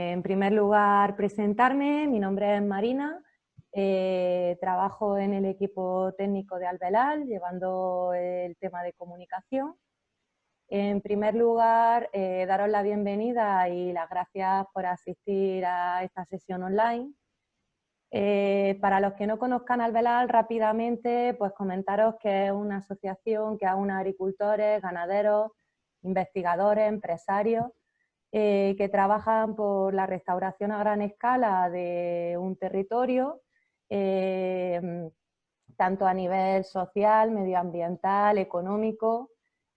En primer lugar, presentarme. Mi nombre es Marina. Trabajo en el equipo técnico de Albelal, llevando el tema de comunicación. En primer lugar, daros la bienvenida y las gracias por asistir a esta sesión online. Para los que no conozcan Albelal, rápidamente, pues comentaros que es una asociación que aúna agricultores, ganaderos, investigadores, empresarios, que trabajan por la restauración a gran escala de un territorio, tanto a nivel social, medioambiental, económico,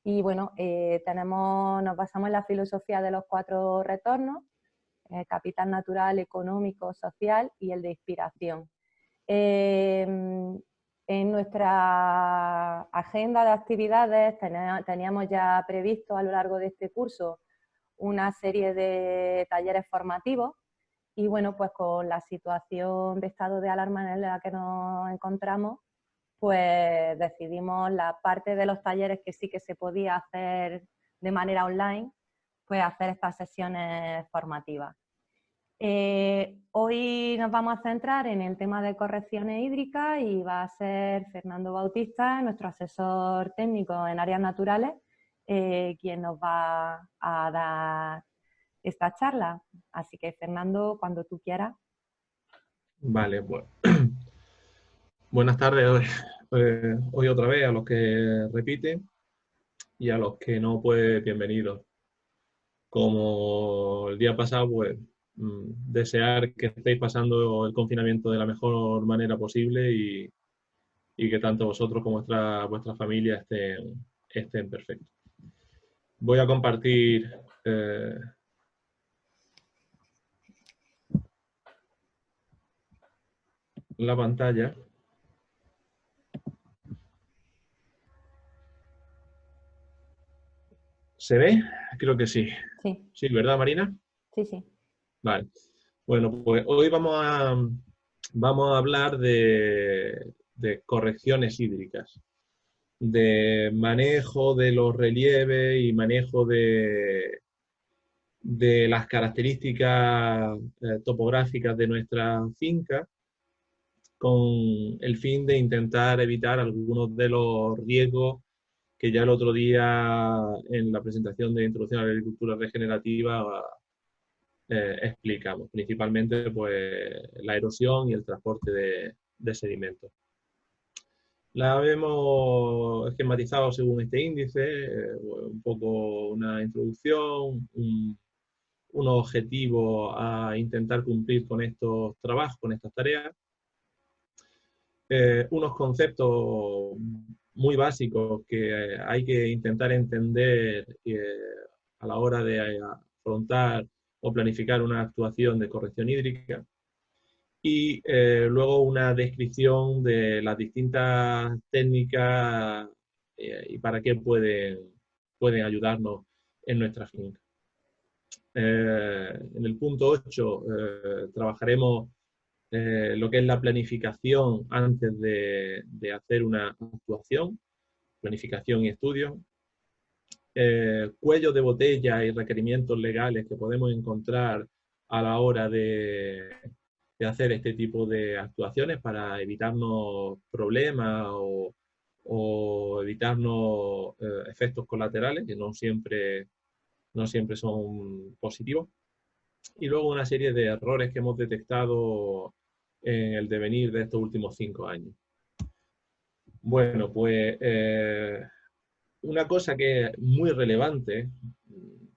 y bueno, nos basamos en la filosofía de los 4 retornos: capital natural, económico, social y el de inspiración. En nuestra agenda de actividades teníamos ya previsto a lo largo de este curso una serie de talleres formativos y bueno, pues con la situación de estado de alarma en la que nos encontramos, pues decidimos la parte de los talleres que sí que se podía hacer de manera online, pues hacer estas sesiones formativas. Hoy nos vamos a centrar en el tema de correcciones hídricas y va a ser Fernando Bautista, nuestro asesor técnico en áreas naturales, quien nos va a dar esta charla. Así que, Fernando, cuando tú quieras. Vale, pues buenas tardes hoy otra vez a los que repiten y a los que no, pues bienvenidos. Como el día pasado, pues desear que estéis pasando el confinamiento de la mejor manera posible y que tanto vosotros como vuestra familia estén perfectos. Voy a compartir la pantalla. ¿Se ve? Creo que sí. Sí. Sí, ¿verdad, Marina? Sí, sí. Vale. Bueno, pues hoy vamos a hablar de correcciones hídricas, de manejo de los relieves y manejo de las características topográficas de nuestra finca, con el fin de intentar evitar algunos de los riesgos que ya el otro día en la presentación de Introducción a la Agricultura Regenerativa explicamos, principalmente pues, la erosión y el transporte de sedimentos. La hemos esquematizado según este índice, un poco una introducción, unos objetivos a intentar cumplir con estos trabajos, con estas tareas, unos conceptos muy básicos que hay que intentar entender a la hora de afrontar o planificar una actuación de corrección hídrica, y luego una descripción de las distintas técnicas y para qué pueden ayudarnos en nuestra finca. En el punto 8 trabajaremos lo que es la planificación antes de hacer una actuación, planificación y estudio, cuellos de botella y requerimientos legales que podemos encontrar a la hora de hacer este tipo de actuaciones para evitarnos problemas o evitarnos efectos colaterales que no siempre son positivos. Y luego una serie de errores que hemos detectado en el devenir de estos últimos 5 años. Bueno, pues una cosa que es muy relevante,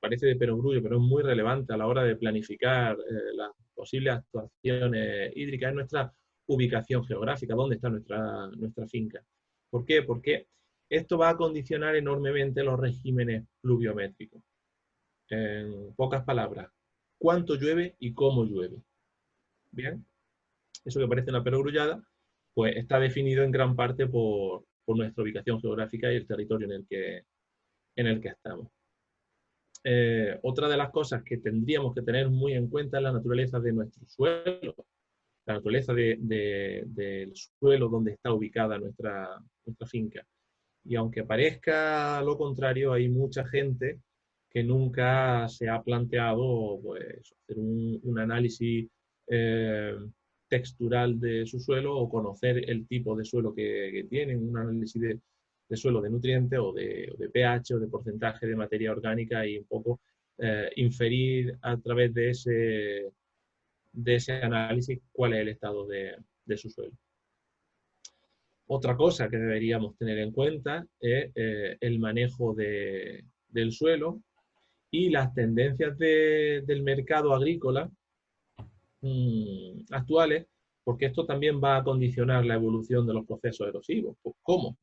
parece de perogrullo, pero es muy relevante a la hora de planificar las posibles actuaciones hídricas, es nuestra ubicación geográfica, dónde está nuestra finca. ¿Por qué? Porque esto va a condicionar enormemente los regímenes pluviométricos. En pocas palabras, cuánto llueve y cómo llueve. Bien, eso que parece una perogrullada, pues está definido en gran parte por nuestra ubicación geográfica y el territorio en el que estamos. Otra de las cosas que tendríamos que tener muy en cuenta es la naturaleza de nuestro suelo, la naturaleza del suelo donde está ubicada nuestra finca. Y aunque parezca lo contrario, hay mucha gente que nunca se ha planteado pues, hacer un análisis textural de su suelo o conocer el tipo de suelo que tienen, un análisis de suelo de nutrientes o de pH o de porcentaje de materia orgánica y un poco inferir a través de ese análisis cuál es el estado de su suelo. Otra cosa que deberíamos tener en cuenta es el manejo del suelo y las tendencias del mercado agrícola actuales, porque esto también va a condicionar la evolución de los procesos erosivos. Pues, ¿cómo?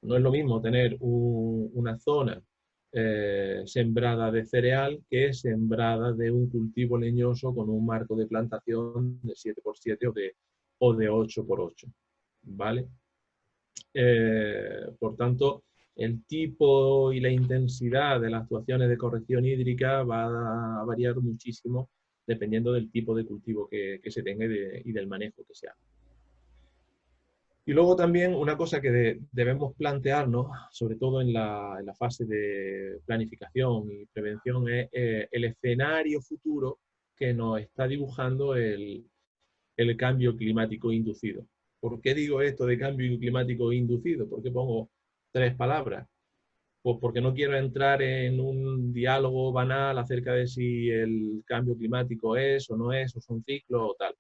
No es lo mismo tener una zona sembrada de cereal que sembrada de un cultivo leñoso con un marco de plantación de 7x7 o de 8x8, ¿vale? Por tanto, el tipo y la intensidad de las actuaciones de corrección hídrica va a variar muchísimo dependiendo del tipo de cultivo que se tenga y del manejo que se haga. Y luego también una cosa que debemos plantearnos, sobre todo en la fase de planificación y prevención, es el escenario futuro que nos está dibujando el cambio climático inducido. ¿Por qué digo esto de cambio climático inducido? ¿Por qué pongo 3 palabras? Pues porque no quiero entrar en un diálogo banal acerca de si el cambio climático es o no es, o son ciclos o tal.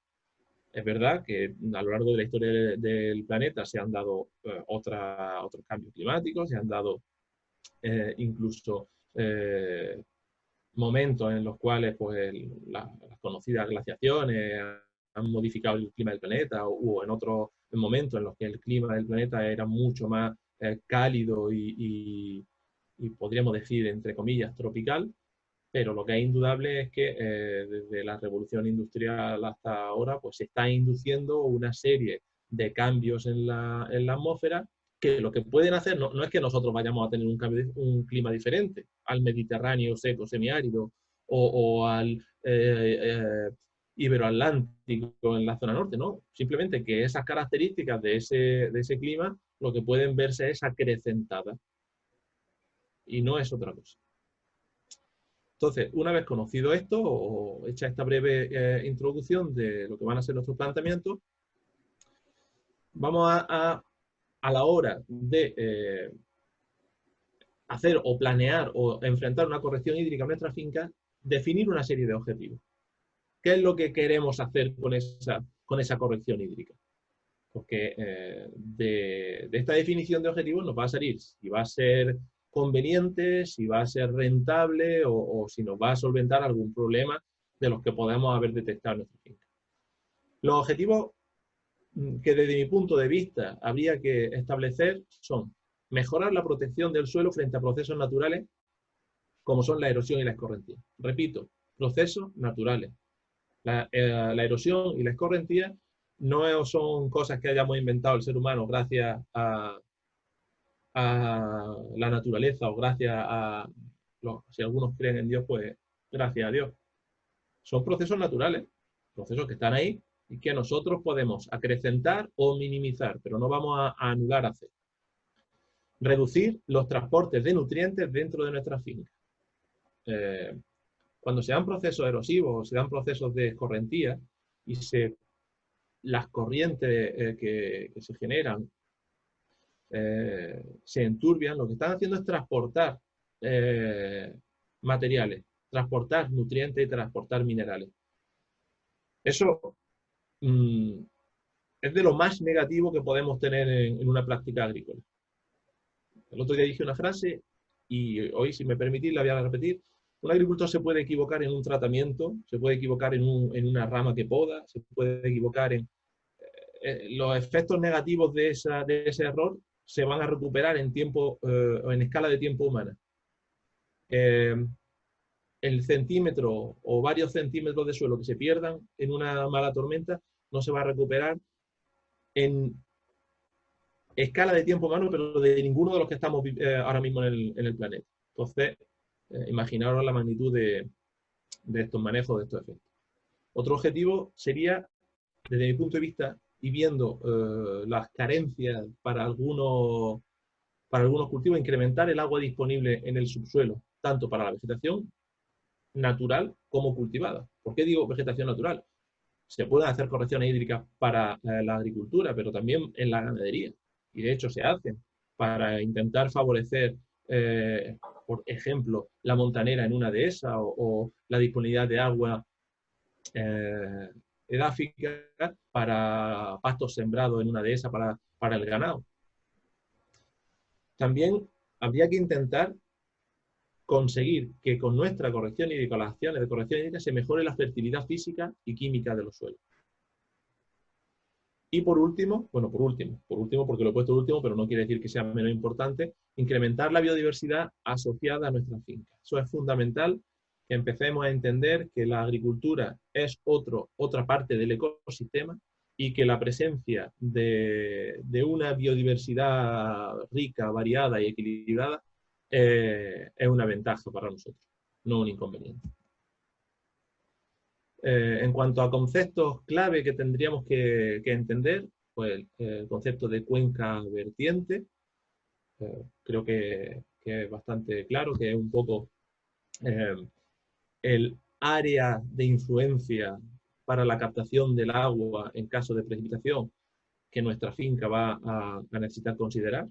Es verdad que a lo largo de la historia del planeta se han dado otros cambios climáticos, se han dado incluso momentos en los cuales pues, las conocidas glaciaciones han modificado el clima del planeta, o en otros momentos en los que el clima del planeta era mucho más cálido y podríamos decir, entre comillas, tropical, pero lo que es indudable es que desde la revolución industrial hasta ahora pues se está induciendo una serie de cambios en la atmósfera que lo que pueden hacer no es que nosotros vayamos a tener un clima diferente al Mediterráneo seco, semiárido o al Iberoatlántico en la zona norte, no. Simplemente que esas características de ese clima lo que pueden verse es acrecentadas y no es otra cosa. Entonces, una vez conocido esto, o hecha esta breve introducción de lo que van a ser nuestros planteamientos, vamos a la hora de hacer o planear o enfrentar una corrección hídrica en nuestra finca, definir una serie de objetivos. ¿Qué es lo que queremos hacer con esa corrección hídrica? Porque de esta definición de objetivos nos va a salir si va a ser conveniente, si va a ser rentable o si nos va a solventar algún problema de los que podamos haber detectado en nuestra finca. Los objetivos que desde mi punto de vista habría que establecer son mejorar la protección del suelo frente a procesos naturales como son la erosión y la escorrentía. Repito, procesos naturales. La erosión y la escorrentía no son cosas que hayamos inventado el ser humano gracias a la naturaleza o gracias si algunos creen en Dios, pues gracias a Dios. Son procesos naturales, procesos que están ahí y que nosotros podemos acrecentar o minimizar, pero no vamos a anular hacer. Reducir los transportes de nutrientes dentro de nuestra finca. Cuando se dan procesos erosivos o se dan procesos de escorrentía y las corrientes que se generan se enturbian, lo que están haciendo es transportar materiales, transportar nutrientes y transportar minerales. Eso es de lo más negativo que podemos tener en una práctica agrícola. El otro día dije una frase y hoy, si me permitís, la voy a repetir. Un agricultor se puede equivocar en un tratamiento, se puede equivocar en una rama que poda, se puede equivocar en los efectos negativos de ese error se van a recuperar en tiempo o en escala de tiempo humana. El centímetro o varios centímetros de suelo que se pierdan en una mala tormenta no se va a recuperar en escala de tiempo humano, pero de ninguno de los que estamos ahora mismo en el planeta. Entonces, imaginaros la magnitud de estos manejos, de estos efectos. Otro objetivo sería, desde mi punto de vista, y viendo las carencias para algunos cultivos, incrementar el agua disponible en el subsuelo tanto para la vegetación natural como cultivada. ¿Por qué digo vegetación natural? Se pueden hacer correcciones hídricas para la agricultura, pero también en la ganadería. Y de hecho se hacen para intentar favorecer, por ejemplo, la montanera en una dehesa o la disponibilidad de agua edáfica para pastos sembrados en una dehesa para el ganado. También habría que intentar conseguir que con nuestra corrección hídrica, las acciones de corrección hídrica, se mejore la fertilidad física y química de los suelos. Y por último, bueno, por último, porque lo he puesto último, pero no quiere decir que sea menos importante, incrementar la biodiversidad asociada a nuestras fincas. Eso es fundamental, que empecemos a entender que la agricultura es otra parte del ecosistema y que la presencia de una biodiversidad rica, variada y equilibrada es una ventaja para nosotros, no un inconveniente. En cuanto a conceptos clave que tendríamos que entender, pues el concepto de cuenca vertiente, creo que es bastante claro, que es un poco el área de influencia para la captación del agua en caso de precipitación que nuestra finca va a necesitar considerar.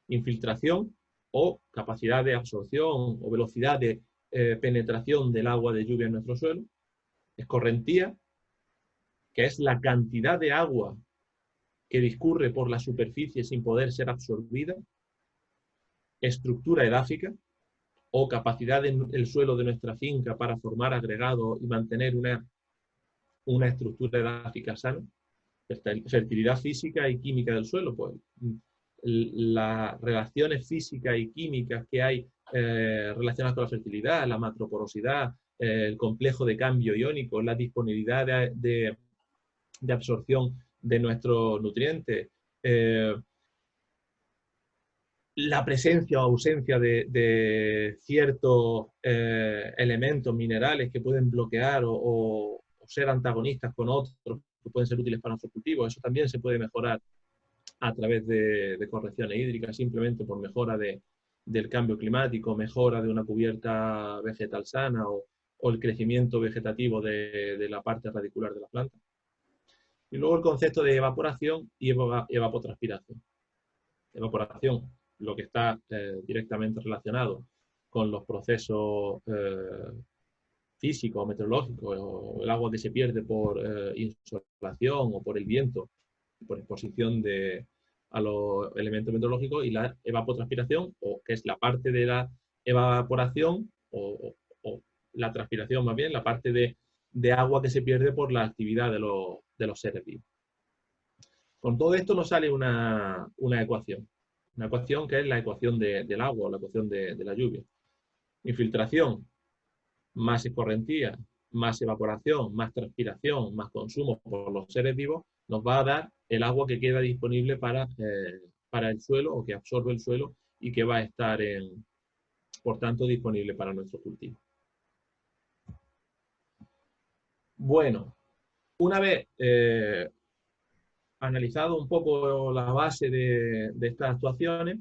Infiltración o capacidad de absorción o velocidad de penetración del agua de lluvia en nuestro suelo. Escorrentía, que es la cantidad de agua que discurre por la superficie sin poder ser absorbida. Estructura edáfica, o capacidad del suelo de nuestra finca para formar agregados y mantener una estructura edáfica sana. Fertilidad física y química del suelo, pues las relaciones físicas y químicas que hay relacionadas con la fertilidad, la macroporosidad, el complejo de cambio iónico, la disponibilidad de absorción de nuestros nutrientes, la presencia o ausencia de ciertos elementos minerales que pueden bloquear o ser antagonistas con otros que pueden ser útiles para nuestros cultivos. Eso también se puede mejorar a través de correcciones hídricas, simplemente por mejora del cambio climático, mejora de una cubierta vegetal sana o el crecimiento vegetativo de la parte radicular de la planta. Y luego el concepto de evaporación y evapotranspiración. Evaporación, lo que está directamente relacionado con los procesos físicos, meteorológicos, o el agua que se pierde por insolación o por el viento, por exposición a los elementos meteorológicos, y la evapotranspiración, o que es la parte de la evaporación, o la transpiración más bien, la parte de agua que se pierde por la actividad de los seres vivos. Con todo esto nos sale una ecuación que es la ecuación del agua, o la ecuación de la lluvia. Infiltración más escorrentía, más evaporación, más transpiración, más consumo por los seres vivos, nos va a dar el agua que queda disponible para el suelo, o que absorbe el suelo y que va a estar, por tanto, disponible para nuestro cultivo. Bueno, una vez analizado un poco la base de estas actuaciones,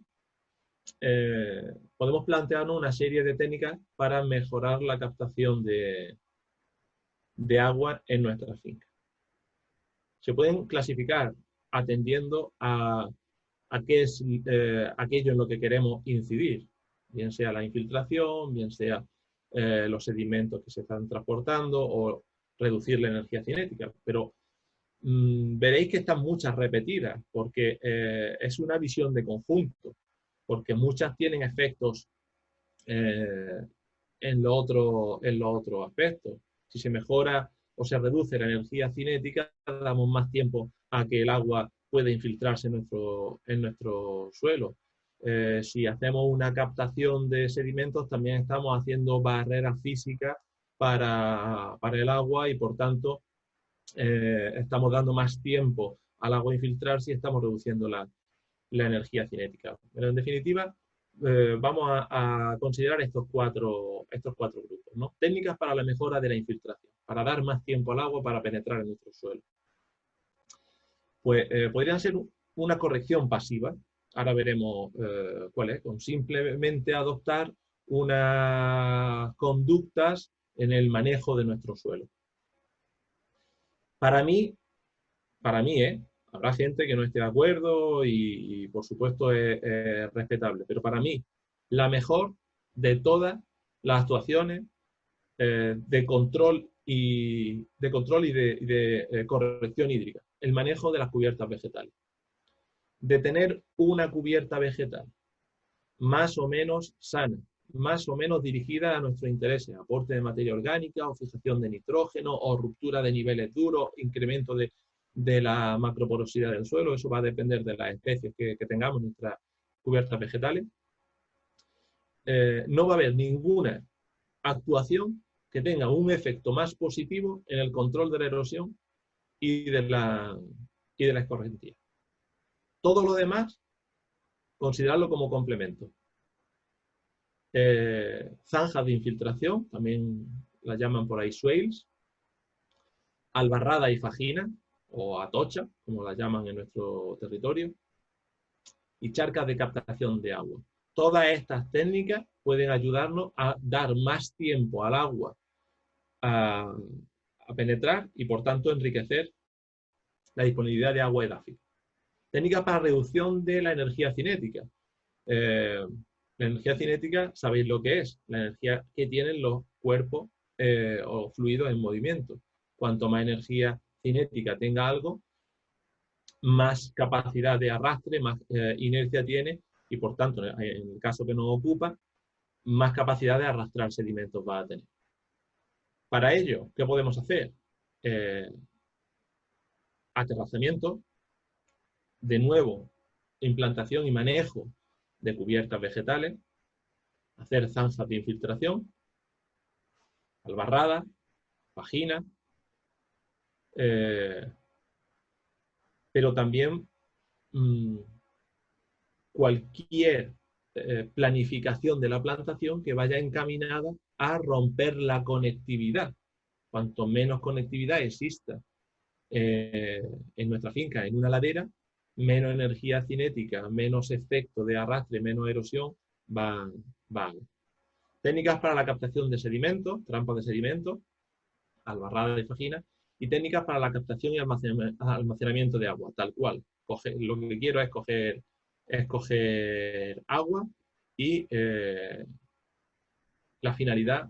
podemos plantearnos una serie de técnicas para mejorar la captación de agua en nuestras fincas. Se pueden clasificar atendiendo a qué es aquello en lo que queremos incidir, bien sea la infiltración, bien sea los sedimentos que se están transportando o reducir la energía cinética, pero veréis que están muchas repetidas porque es una visión de conjunto, porque muchas tienen efectos en los otros aspectos. Si se mejora o se reduce la energía cinética, damos más tiempo a que el agua pueda infiltrarse en nuestro suelo. Si hacemos una captación de sedimentos, también estamos haciendo barreras físicas para el agua y, por tanto, estamos dando más tiempo al agua infiltrarse y estamos reduciendo la energía cinética. Pero, en definitiva, vamos a considerar estos cuatro grupos, ¿no? Técnicas para la mejora de la infiltración, para dar más tiempo al agua para penetrar en nuestro suelo. Pues podrían ser una corrección pasiva. Ahora veremos cuál es. Con simplemente adoptar unas conductas en el manejo de nuestro suelo. Para mí, habrá gente que no esté de acuerdo y por supuesto es respetable, pero para mí la mejor de todas las actuaciones de control y de corrección hídrica, el manejo de las cubiertas vegetales. De tener una cubierta vegetal más o menos sana, más o menos dirigida a nuestros intereses, aporte de materia orgánica o fijación de nitrógeno o ruptura de niveles duros, incremento de la macroporosidad del suelo, eso va a depender de las especies que tengamos en nuestras cubiertas vegetales. No va a haber ninguna actuación que tenga un efecto más positivo en el control de la erosión y de la escorrentía. Todo lo demás, considerarlo como complemento. Zanjas de infiltración, también las llaman por ahí swales, albarrada y fajina, o atocha, como las llaman en nuestro territorio, y charcas de captación de agua. Todas estas técnicas pueden ayudarnos a dar más tiempo al agua a penetrar y, por tanto, enriquecer la disponibilidad de agua edáfica. Técnicas para reducción de la energía cinética. La energía cinética, sabéis lo que es, la energía que tienen los cuerpos o fluidos en movimiento. Cuanto más energía cinética tenga algo, más capacidad de arrastre, más inercia tiene y, por tanto, en el caso que nos ocupa, más capacidad de arrastrar sedimentos va a tener. Para ello, ¿qué podemos hacer? Aterrazamiento, de nuevo, implantación y manejo de cubiertas vegetales, hacer zanjas de infiltración, albarrada, fajina, pero también cualquier planificación de la plantación que vaya encaminada a romper la conectividad. Cuanto menos conectividad exista en nuestra finca, en una ladera, menos energía cinética, menos efecto de arrastre, menos erosión va a haber. Técnicas para la captación de sedimentos, trampas de sedimentos, albarrada de fajina, y técnicas para la captación y almacenamiento de agua, tal cual. Lo que quiero es coger agua y la finalidad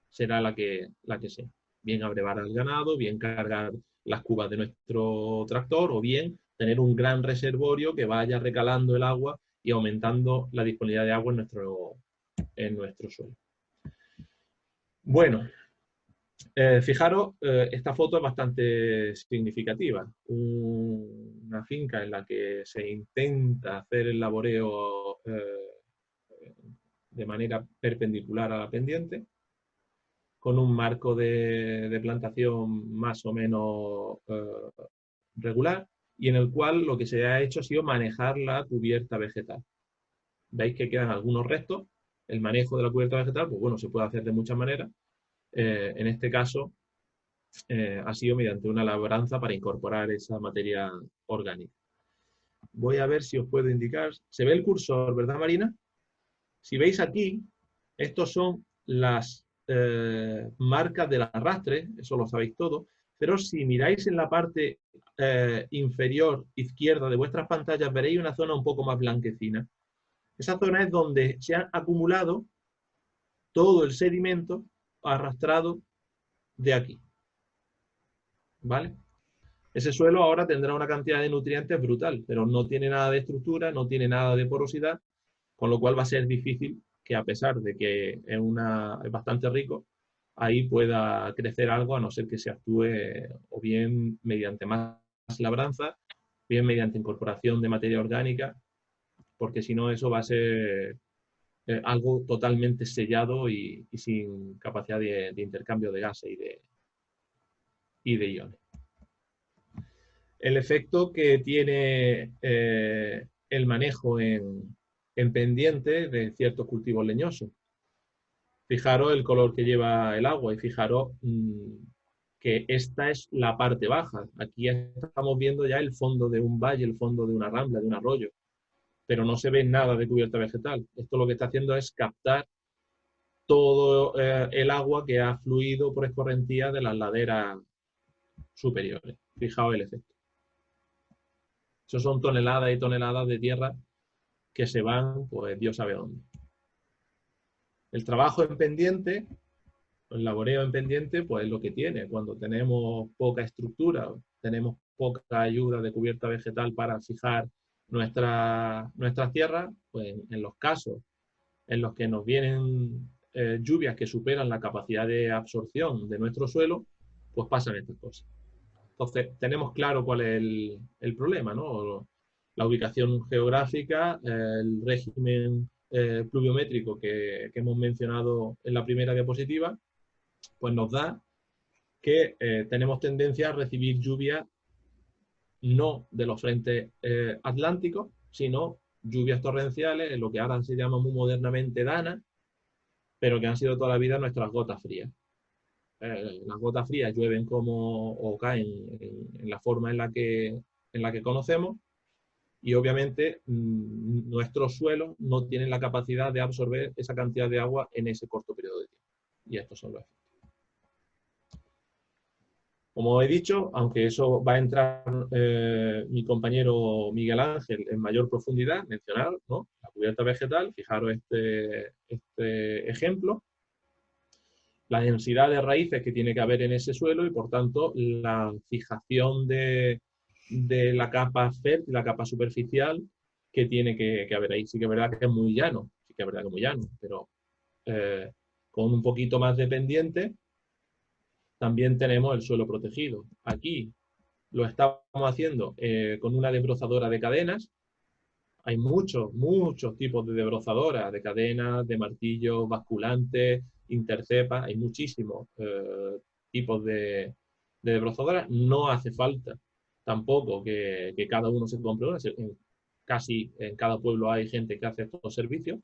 será la que sea. Bien abrevar al ganado, bien cargar las cubas de nuestro tractor o bien tener un gran reservorio que vaya recalando el agua y aumentando la disponibilidad de agua en nuestro suelo. Bueno, fijaros, esta foto es bastante significativa. Una finca en la que se intenta hacer el laboreo de manera perpendicular a la pendiente, con un marco de plantación más o menos regular, y en el cual lo que se ha hecho ha sido manejar la cubierta vegetal. Veis que quedan algunos restos. El manejo de la cubierta vegetal, pues bueno, se puede hacer de muchas maneras. En este caso, ha sido mediante una labranza para incorporar esa materia orgánica. Voy a ver si os puedo indicar. Se ve el cursor, ¿verdad, Marina? Si veis aquí, estos son las marcas del arrastre, eso lo sabéis todo, pero si miráis en la parte inferior izquierda de vuestras pantallas, veréis una zona un poco más blanquecina. Esa zona es donde se ha acumulado todo el sedimento arrastrado de aquí. ¿Vale? Ese suelo ahora tendrá una cantidad de nutrientes brutal, pero no tiene nada de estructura, no tiene nada de porosidad, con lo cual va a ser difícil que, a pesar de que es bastante rico, ahí pueda crecer algo, a no ser que se actúe o bien mediante más labranza, bien mediante incorporación de materia orgánica, porque si no eso va a ser algo totalmente sellado y sin capacidad de intercambio de gases y de iones. El efecto que tiene el manejo en pendiente de ciertos cultivos leñosos. Fijaros el color que lleva el agua y fijaros que esta es la parte baja. Aquí estamos viendo ya el fondo de un valle, el fondo de una rambla, de un arroyo, pero no se ve nada de cubierta vegetal. Esto lo que está haciendo es captar todo el agua que ha fluido por escorrentía de las laderas superiores. Fijaos el efecto. Eso son toneladas y toneladas de tierra que se van, pues Dios sabe dónde. El trabajo en pendiente, el laboreo en pendiente, pues es lo que tiene. Cuando tenemos poca estructura, tenemos poca ayuda de cubierta vegetal para fijar nuestras tierras, pues en los casos en los que nos vienen lluvias que superan la capacidad de absorción de nuestro suelo, pues pasan estas cosas. Entonces, tenemos claro cuál es el problema, ¿no? La ubicación geográfica, el régimen pluviométrico que hemos mencionado en la primera diapositiva, pues nos da que tenemos tendencia a recibir lluvia no de los frentes atlánticos, sino lluvias torrenciales, en lo que ahora se llama muy modernamente danas, pero que han sido toda la vida nuestras gotas frías. Las gotas frías llueven o caen en la forma en la que conocemos, y obviamente nuestros suelos no tienen la capacidad de absorber esa cantidad de agua en ese corto periodo de tiempo. Y estos son los efectos. Como he dicho, aunque eso va a entrar mi compañero Miguel Ángel en mayor profundidad, mencionar, ¿no?, la cubierta vegetal. Fijaros este ejemplo. La densidad de raíces que tiene que haber en ese suelo y, por tanto, la fijación de la capa fértil, la capa superficial que tiene que haber ahí. Sí que es verdad que es muy llano, sí que es verdad que es muy llano, pero con un poquito más de pendiente también tenemos el suelo protegido. Aquí lo estamos haciendo con una desbrozadora de cadenas. Hay muchos tipos de desbrozadoras, de cadenas, de martillos, basculantes, intercepas. Hay muchísimos tipos de desbrozadoras. No hace falta tampoco que cada uno se compre una. Casi en cada pueblo hay gente que hace estos servicios.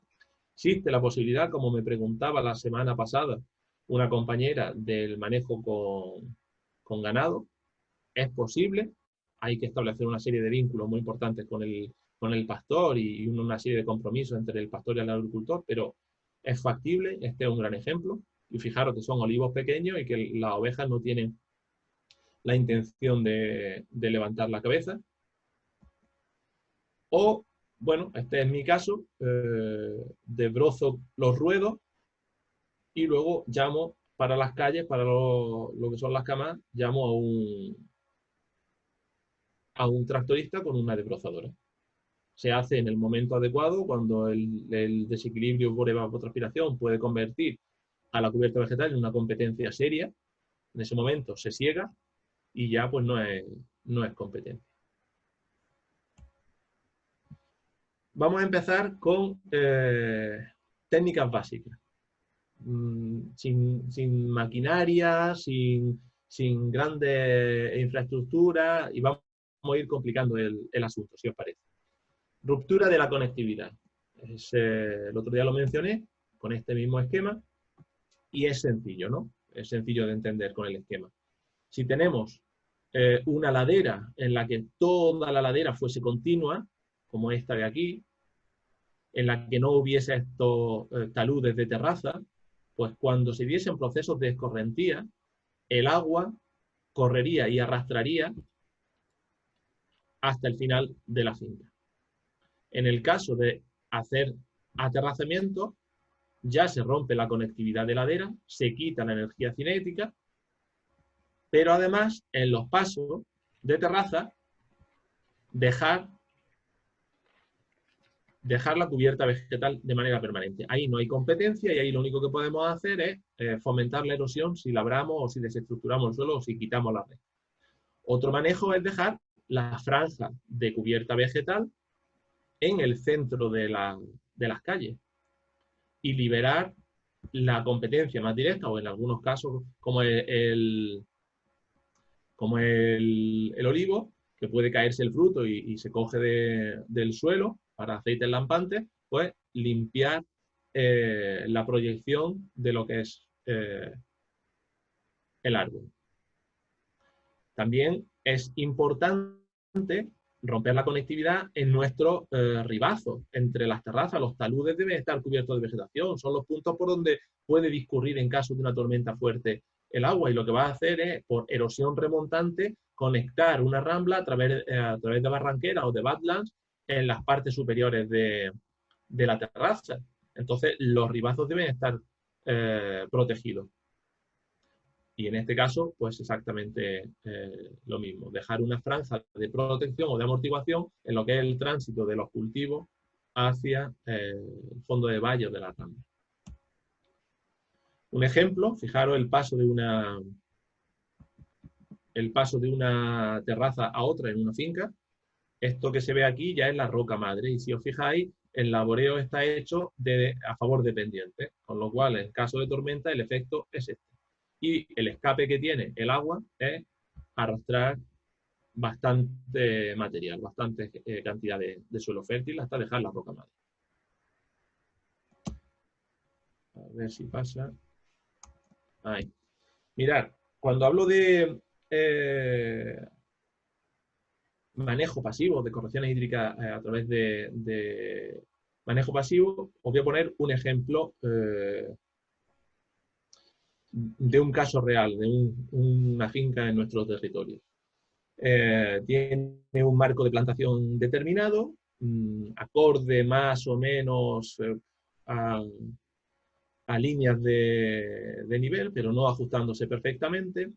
Existe la posibilidad, como me preguntaba la semana pasada una compañera, del manejo con ganado. Es posible. Hay que establecer una serie de vínculos muy importantes con el pastor y una serie de compromisos entre el pastor y el agricultor, pero es factible. Este es un gran ejemplo. Y fijaros que son olivos pequeños y que las ovejas no tienen la intención de levantar la cabeza. O, bueno, este es mi caso, desbrozo los ruedos y luego llamo para las calles, para lo que son las camas, llamo a un tractorista con una desbrozadora. Se hace en el momento adecuado, cuando el desequilibrio por evapotranspiración puede convertir a la cubierta vegetal en una competencia seria. En ese momento se siega y ya pues no es competencia. Vamos a empezar con técnicas básicas. Sin maquinaria, sin grandes infraestructuras, y vamos a ir complicando el asunto, si os parece. Ruptura de la conectividad. El otro día lo mencioné con este mismo esquema y es sencillo, ¿no? Es sencillo de entender con el esquema. Si tenemos una ladera en la que toda la ladera fuese continua, como esta de aquí, en la que no hubiese estos taludes de terraza, pues cuando se diesen procesos de escorrentía, el agua correría y arrastraría hasta el final de la finca. En el caso de hacer aterrazamiento, ya se rompe la conectividad de ladera, se quita la energía cinética, pero además en los pasos de terraza dejar la cubierta vegetal de manera permanente. Ahí no hay competencia y ahí lo único que podemos hacer es fomentar la erosión si labramos o si desestructuramos el suelo o si quitamos la red. Otro manejo es dejar la franja de cubierta vegetal en el centro de las calles y liberar la competencia más directa, o en algunos casos como el olivo, que puede caerse el fruto y se coge del suelo para aceites lampantes, pues limpiar la proyección de lo que es el árbol. También es importante romper la conectividad en nuestros ribazos, entre las terrazas. Los taludes deben estar cubiertos de vegetación, son los puntos por donde puede discurrir en caso de una tormenta fuerte el agua, y lo que va a hacer es, por erosión remontante, conectar una rambla a través de barranqueras o de badlands en las partes superiores de la terraza. Entonces, los ribazos deben estar protegidos. Y en este caso, pues exactamente lo mismo, dejar una franja de protección o de amortiguación en lo que es el tránsito de los cultivos hacia el fondo de valle o de la rambla. Un ejemplo, fijaros el paso de una terraza a otra en una finca. Esto que se ve aquí ya es la roca madre, y si os fijáis, el laboreo está hecho a favor de pendiente, con lo cual en caso de tormenta el efecto es este. Y el escape que tiene el agua es arrastrar bastante material, bastante cantidad de suelo fértil hasta dejar la roca madre. A ver si pasa. Ahí. Mirad, cuando hablo de manejo pasivo, de correcciones hídricas a través de manejo pasivo, os voy a poner un ejemplo de un caso real, de una finca en nuestro territorio. Tiene un marco de plantación determinado, acorde más o menos a líneas de nivel, pero no ajustándose perfectamente,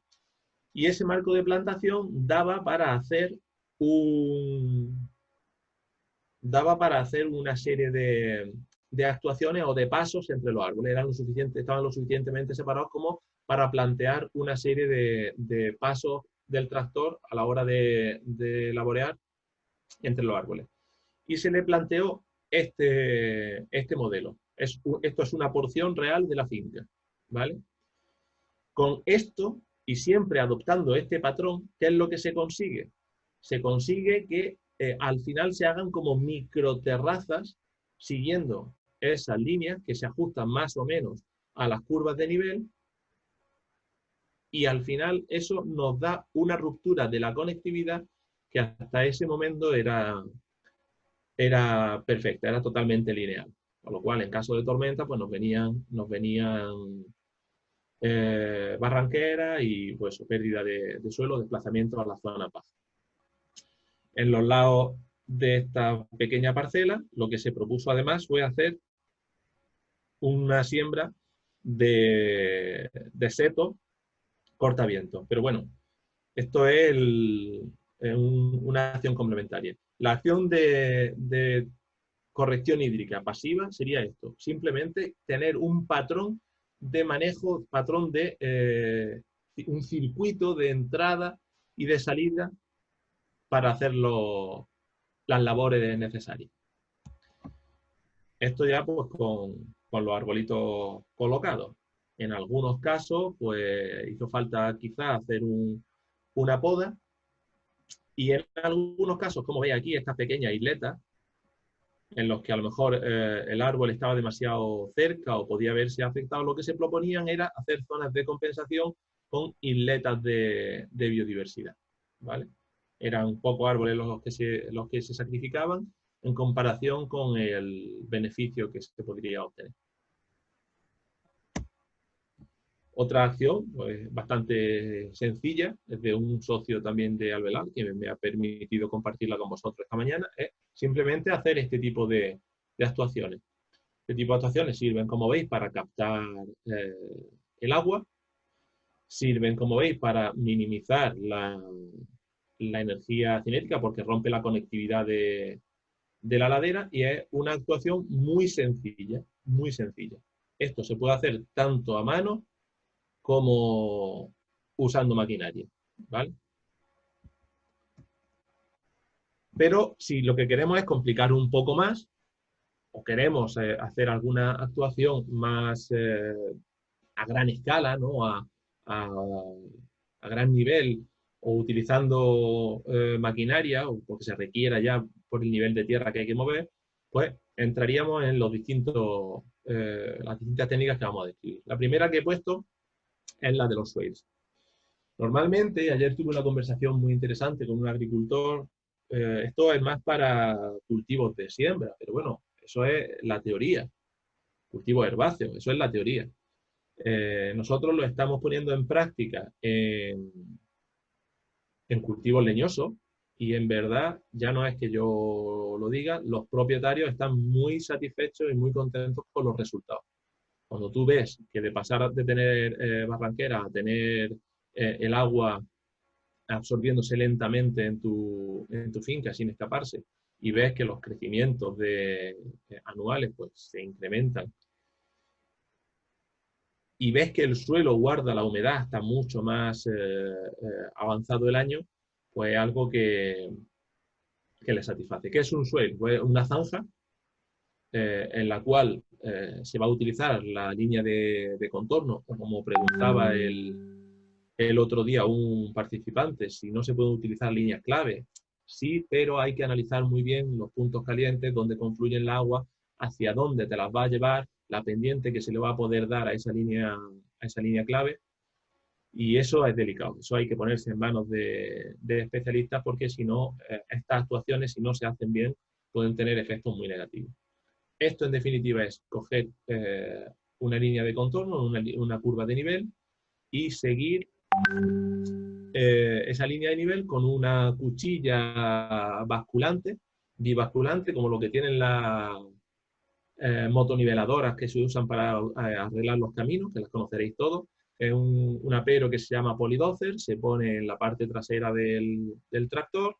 y ese marco de plantación daba para hacer una serie de actuaciones o de pasos entre los árboles. Estaban lo suficientemente separados como para plantear una serie de pasos del tractor a la hora de laborear entre los árboles. Y se le planteó este modelo. Esto es una porción real de la finca, ¿vale? Con esto, y siempre adoptando este patrón, ¿qué es lo que se consigue? Se consigue que al final se hagan como microterrazas siguiendo esas líneas que se ajustan más o menos a las curvas de nivel, y al final eso nos da una ruptura de la conectividad que hasta ese momento era perfecta, era totalmente lineal. Con lo cual, en caso de tormenta, pues nos venían barranqueras y pues pérdida de suelo, desplazamiento a la zona baja. En los lados de esta pequeña parcela, lo que se propuso además fue hacer una siembra de seto cortaviento. Pero bueno, esto es una acción complementaria. La acción de corrección hídrica pasiva sería esto: simplemente tener un patrón de manejo, un circuito de entrada y de salida para hacer las labores necesarias. Esto ya pues con los arbolitos colocados. En algunos casos pues hizo falta quizás hacer una poda, y en algunos casos, como veis aquí, estas pequeñas isletas en los que a lo mejor el árbol estaba demasiado cerca o podía haberse afectado, lo que se proponían era hacer zonas de compensación con isletas de biodiversidad, ¿vale? Eran pocos árboles los que se sacrificaban en comparación con el beneficio que se podría obtener. Otra acción, pues, bastante sencilla, es de un socio también de Albelal, que me ha permitido compartirla con vosotros esta mañana, es simplemente hacer este tipo de actuaciones. Este tipo de actuaciones sirven, como veis, para captar el agua, sirven, como veis, para minimizar la energía cinética porque rompe la conectividad de la ladera, y es una actuación muy sencilla, muy sencilla. Esto se puede hacer tanto a mano como usando maquinaria, ¿vale? Pero si lo que queremos es complicar un poco más, o queremos hacer alguna actuación más a gran escala, ¿no? a gran nivel, o utilizando maquinaria, o porque se requiera ya por el nivel de tierra que hay que mover, pues entraríamos en las distintas técnicas que vamos a describir. La primera que he puesto es la de los swales. Normalmente, ayer tuve una conversación muy interesante con un agricultor esto es más para cultivos de siembra, pero bueno, eso es la teoría. Cultivos herbáceos, eso es la teoría. Nosotros lo estamos poniendo en práctica en cultivos leñosos y en verdad, ya no es que yo lo diga, los propietarios están muy satisfechos y muy contentos con los resultados. Cuando tú ves que de pasar de tener barranquera a tener el agua absorbiéndose lentamente en tu finca sin escaparse y ves que los crecimientos anuales pues, se incrementan y ves que el suelo guarda la humedad hasta mucho más avanzado el año, pues algo que le satisface. ¿Qué es un swale? Pues una zanja en la cual se va a utilizar la línea de contorno, o como preguntaba el otro día un participante, si no se pueden utilizar líneas clave. Sí, pero hay que analizar muy bien los puntos calientes, dónde confluye el agua, hacia dónde te las va a llevar, la pendiente que se le va a poder dar a esa línea clave. Y eso es delicado, eso hay que ponerse en manos de especialistas porque si no, estas actuaciones, si no se hacen bien, pueden tener efectos muy negativos. Esto, en definitiva, es coger una línea de contorno, una curva de nivel y seguir esa línea de nivel con una cuchilla basculante, bibasculante, como lo que tienen las motoniveladoras que se usan para arreglar los caminos, que las conoceréis todos. Es un apero que se llama polidocer, se pone en la parte trasera del tractor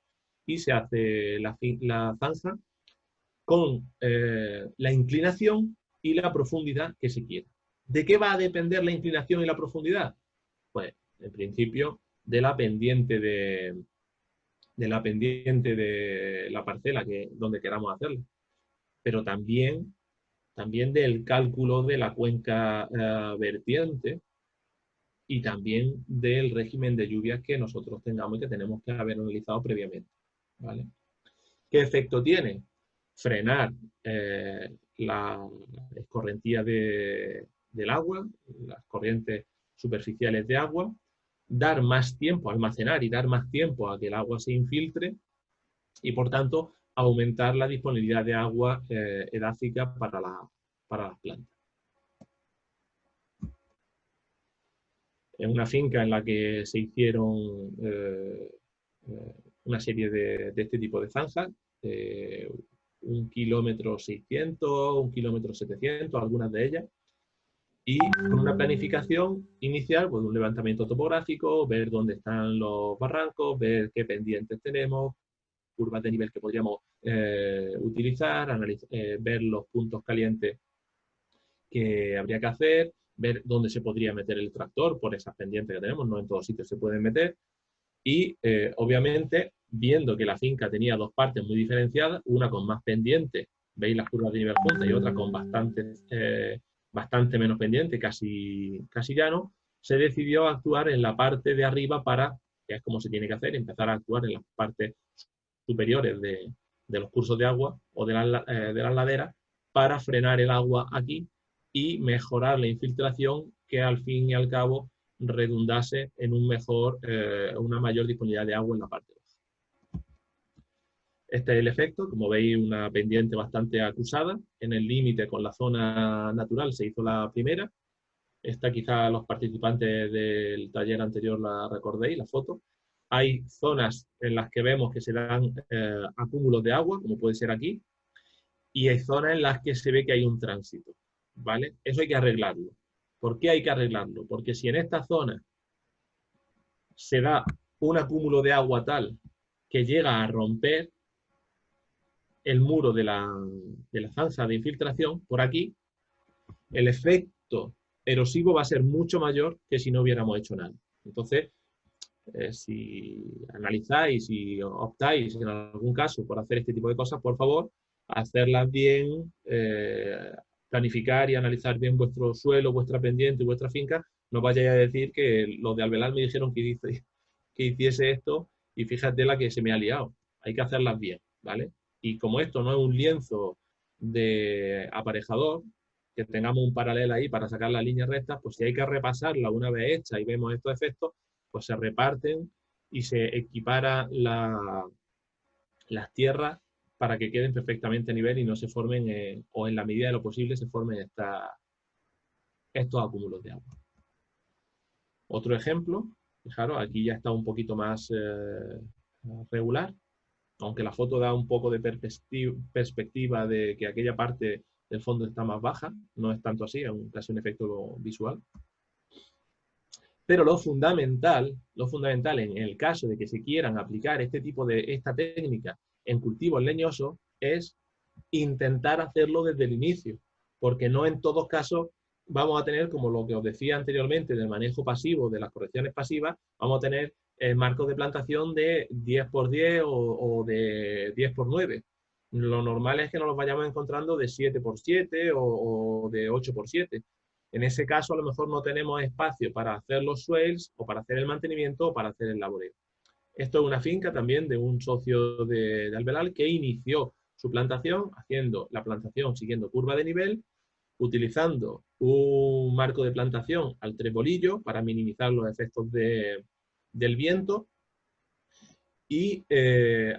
y se hace la zanja con la inclinación y la profundidad que se quiera. ¿De qué va a depender la inclinación y la profundidad? Pues, en principio, de la pendiente de la parcela donde queramos hacerla. Pero también del cálculo de la cuenca vertiente y también del régimen de lluvias que nosotros tengamos y que tenemos que haber analizado previamente. ¿Vale? ¿Qué efecto tiene? Frenar la escorrentía del agua, las corrientes superficiales de agua, dar más tiempo, almacenar y dar más tiempo a que el agua se infiltre y, por tanto, aumentar la disponibilidad de agua edáfica para las plantas. En una finca en la que se hicieron una serie de este tipo de zanjas, 1,6 kilómetros, 1,7 kilómetros, algunas de ellas, y con una planificación inicial, pues un levantamiento topográfico, ver dónde están los barrancos, ver qué pendientes tenemos, curvas de nivel que podríamos utilizar, ver los puntos calientes que habría que hacer, ver dónde se podría meter el tractor por esas pendientes que tenemos, no en todos sitios se pueden meter, y obviamente viendo que la finca tenía dos partes muy diferenciadas, una con más pendiente, veis las curvas de nivel juntas, y otra con bastante menos pendiente, casi llano, se decidió actuar en la parte de arriba que es como se tiene que hacer, empezar a actuar en las partes superiores de los cursos de agua o de las laderas para frenar el agua aquí y mejorar la infiltración que al fin y al cabo redundase en una mayor disponibilidad de agua en la parte baja. Este es el efecto, como veis, una pendiente bastante acusada. En el límite con la zona natural se hizo la primera. Esta quizá los participantes del taller anterior la recordéis, la foto. Hay zonas en las que vemos que se dan acúmulos de agua, como puede ser aquí, y hay zonas en las que se ve que hay un tránsito, ¿vale? Eso hay que arreglarlo. ¿Por qué hay que arreglarlo? Porque si en esta zona se da un acúmulo de agua tal que llega a romper el muro de la zanja de infiltración, por aquí, el efecto erosivo va a ser mucho mayor que si no hubiéramos hecho nada. Entonces, si analizáis y optáis en algún caso por hacer este tipo de cosas, por favor, hacerlas bien, planificar y analizar bien vuestro suelo, vuestra pendiente y vuestra finca. No vayáis a decir que los de Albelal me dijeron que hiciese esto y fíjate la que se me ha liado. Hay que hacerlas bien, ¿vale? Y como esto no es un lienzo de aparejador, que tengamos un paralelo ahí para sacar la línea recta, pues si hay que repasarla una vez hecha y vemos estos efectos, pues se reparten y se equipara las tierras para que queden perfectamente a nivel y no se formen, o en la medida de lo posible, se formen estos acúmulos de agua. Otro ejemplo, fijaros, aquí ya está un poquito más regular, aunque la foto da un poco de perspectiva de que aquella parte del fondo está más baja, no es tanto así, es casi un efecto visual. Pero lo fundamental en el caso de que se quieran aplicar esta técnica en cultivos leñosos es intentar hacerlo desde el inicio, porque no en todos casos vamos a tener, como lo que os decía anteriormente del manejo pasivo, de las correcciones pasivas, vamos a tener marcos de plantación de 10×10 o de 10×9. Lo normal es que nos los vayamos encontrando de 7×7 o de 8×7. En ese caso, a lo mejor no tenemos espacio para hacer los swales o para hacer el mantenimiento o para hacer el laboreo. Esto es una finca también de un socio de Albelal que inició su plantación haciendo la plantación siguiendo curva de nivel, utilizando un marco de plantación al trebolillo para minimizar los efectos del viento y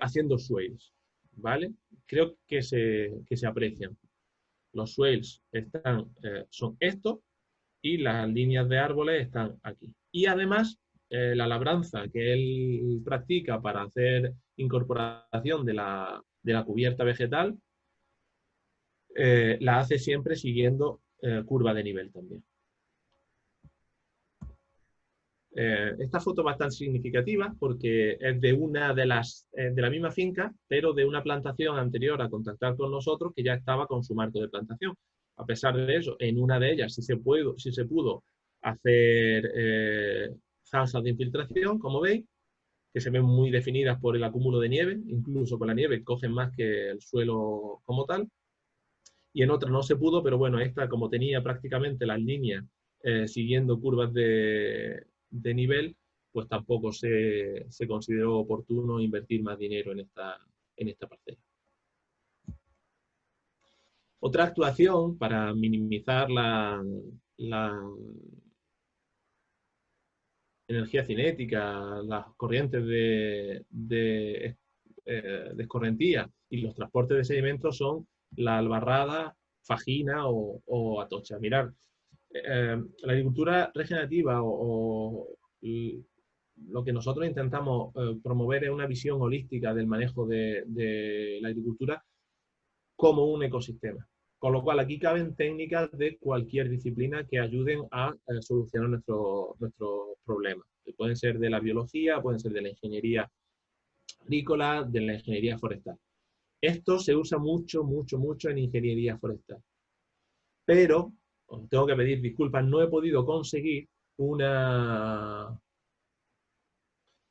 haciendo swales, ¿vale? Creo que se aprecian. Los swales son estos y las líneas de árboles están aquí. Y además, la labranza que él practica para hacer incorporación de la cubierta vegetal, la hace siempre siguiendo curva de nivel también. Esta foto es bastante significativa porque es de una de la misma finca, pero de una plantación anterior a contactar con nosotros que ya estaba con su marco de plantación. A pesar de eso, en una de ellas sí se pudo hacer zanjas de infiltración, como veis, que se ven muy definidas por el acúmulo de nieve, incluso con la nieve cogen más que el suelo como tal. Y en otra no se pudo, pero bueno, esta como tenía prácticamente las líneas siguiendo curvas de nivel, pues tampoco se consideró oportuno invertir más dinero en esta parcela. Otra actuación para minimizar la energía cinética, las corrientes de escorrentía y los transportes de sedimentos son la albarrada, fajina o atocha. Mirad, la agricultura regenerativa o lo que nosotros intentamos promover es una visión holística del manejo de la agricultura como un ecosistema. Con lo cual aquí caben técnicas de cualquier disciplina que ayuden a solucionar nuestros problemas. Pueden ser de la biología, pueden ser de la ingeniería agrícola, de la ingeniería forestal. Esto se usa mucho en ingeniería forestal. Pero, os tengo que pedir disculpas, no he podido conseguir un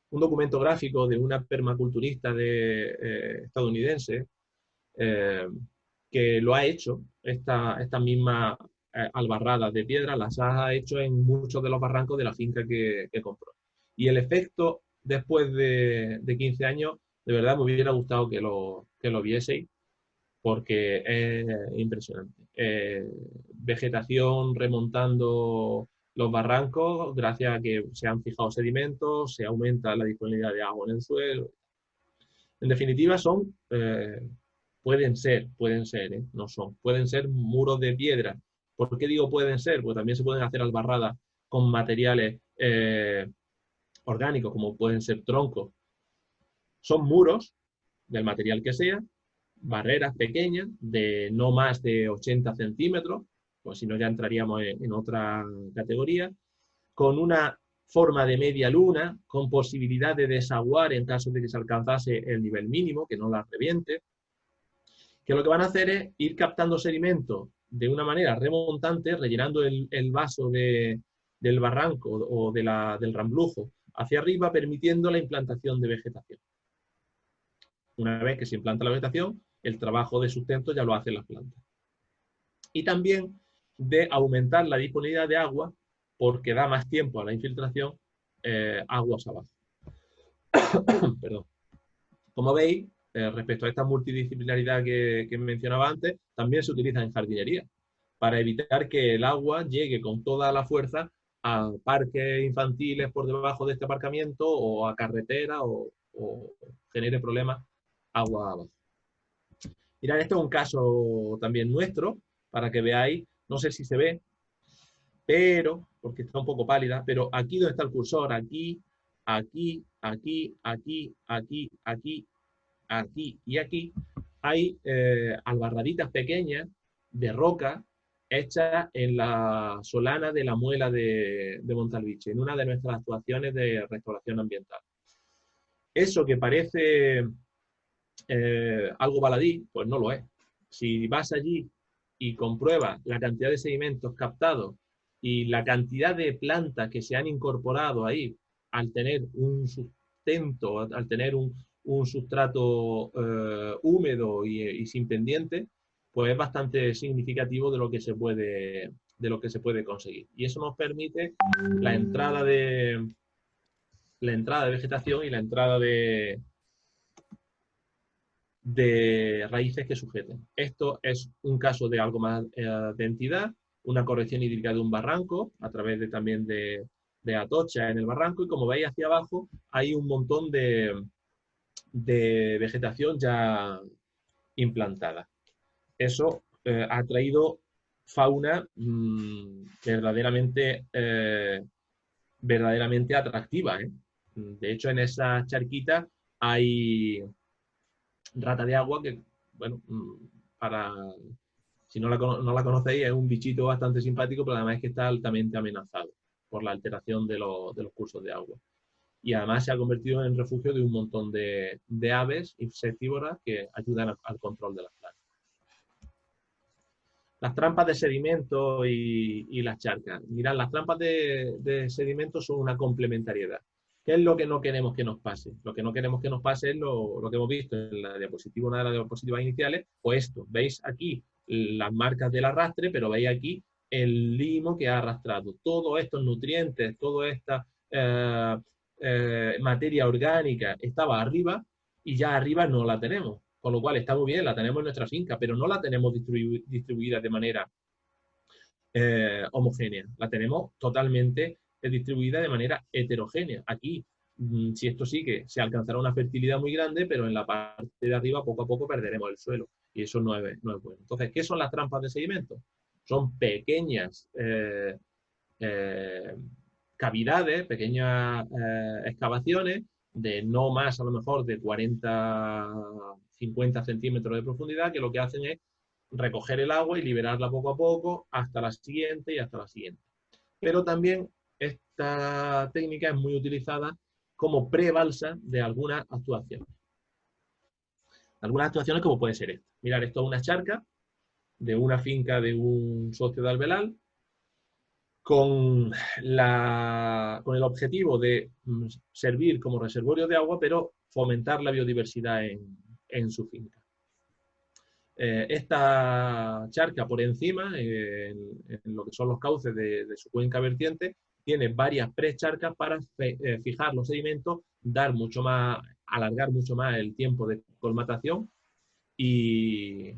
documento gráfico de una permaculturista estadounidense que lo ha hecho, esta misma albarrada de piedra, las ha hecho en muchos de los barrancos de la finca que compró. Y el efecto después de 15 años, de verdad me hubiera gustado que lo vieseis, porque es impresionante. Vegetación remontando los barrancos, gracias a que se han fijado sedimentos, se aumenta la disponibilidad de agua en el suelo. En definitiva, pueden ser, no son, pueden ser muros de piedra. ¿Por qué digo pueden ser? Pues también se pueden hacer albarradas con materiales orgánicos, como pueden ser troncos. Son muros, del material que sea, barreras pequeñas, de no más de 80 centímetros, pues si no ya entraríamos en otra categoría, con una forma de media luna, con posibilidad de desaguar en caso de que se alcanzase el nivel mínimo, que no la reviente, que lo que van a hacer es ir captando sedimento de una manera remontante, rellenando el vaso del barranco o del ramblujo hacia arriba, permitiendo la implantación de vegetación. Una vez que se implanta la vegetación, el trabajo de sustento ya lo hacen las plantas. Y también de aumentar la disponibilidad de agua, porque da más tiempo a la infiltración aguas abajo. Perdón. Como veis, respecto a esta multidisciplinaridad que mencionaba antes, también se utiliza en jardinería, para evitar que el agua llegue con toda la fuerza a parques infantiles por debajo de este aparcamiento o a carretera o genere problemas agua abajo. Mirad, esto es un caso también nuestro, para que veáis, no sé si se ve, pero, porque está un poco pálida, pero aquí donde está el cursor, aquí, aquí, aquí, aquí, aquí, aquí, aquí y aquí, hay albarraditas pequeñas de roca hechas en la solana de la muela de Montalviche, en una de nuestras actuaciones de restauración ambiental. Eso que parece algo baladí, pues no lo es. Si vas allí y compruebas la cantidad de sedimentos captados y la cantidad de plantas que se han incorporado ahí al tener un sustento, al tener un sustrato húmedo y sin pendiente, pues es bastante significativo de lo que se puede conseguir. Y eso nos permite la entrada de vegetación y la entrada de raíces que sujeten. Esto es un caso de algo más de entidad, una corrección hídrica de un barranco, a través también de atocha en el barranco, y como veis hacia abajo hay un montón de vegetación ya implantada. Eso ha traído fauna verdaderamente atractiva. De hecho, en esa charquita hay rata de agua que, bueno, si no la conocéis, es un bichito bastante simpático, pero además es que está altamente amenazado por la alteración de los cursos de agua. Y además se ha convertido en refugio de un montón de aves insectívoras que ayudan al control de las plagas. Las trampas de sedimento y las charcas. Mirad, las trampas de sedimento son una complementariedad. ¿Qué es lo que no queremos que nos pase? Lo que no queremos que nos pase es lo que hemos visto en la diapositiva, una de las diapositivas iniciales, o esto. Veis aquí las marcas del arrastre, pero veis aquí el limo que ha arrastrado. Todos estos nutrientes, toda esta materia orgánica estaba arriba y ya arriba no la tenemos. Con lo cual está muy bien, la tenemos en nuestra finca, pero no la tenemos distribuida de manera homogénea. La tenemos totalmente distribuida de manera heterogénea. Aquí, si esto sigue, se alcanzará una fertilidad muy grande, pero en la parte de arriba poco a poco perderemos el suelo y eso no es bueno. Entonces, ¿qué son las trampas de sedimento? Son pequeñas cavidades, pequeñas excavaciones de no más a lo mejor de 40-50 centímetros de profundidad, que lo que hacen es recoger el agua y liberarla poco a poco hasta la siguiente y hasta la siguiente. Pero también esta técnica es muy utilizada como prebalsa de algunas actuaciones. Algunas actuaciones como puede ser esta. Mirad, esto es una charca de una finca de un socio de Albelal con el objetivo de servir como reservorio de agua, pero fomentar la biodiversidad en su finca. Esta charca por encima, en lo que son los cauces de su cuenca vertiente, tiene varias precharcas para fijar los sedimentos, alargar mucho más el tiempo de colmatación y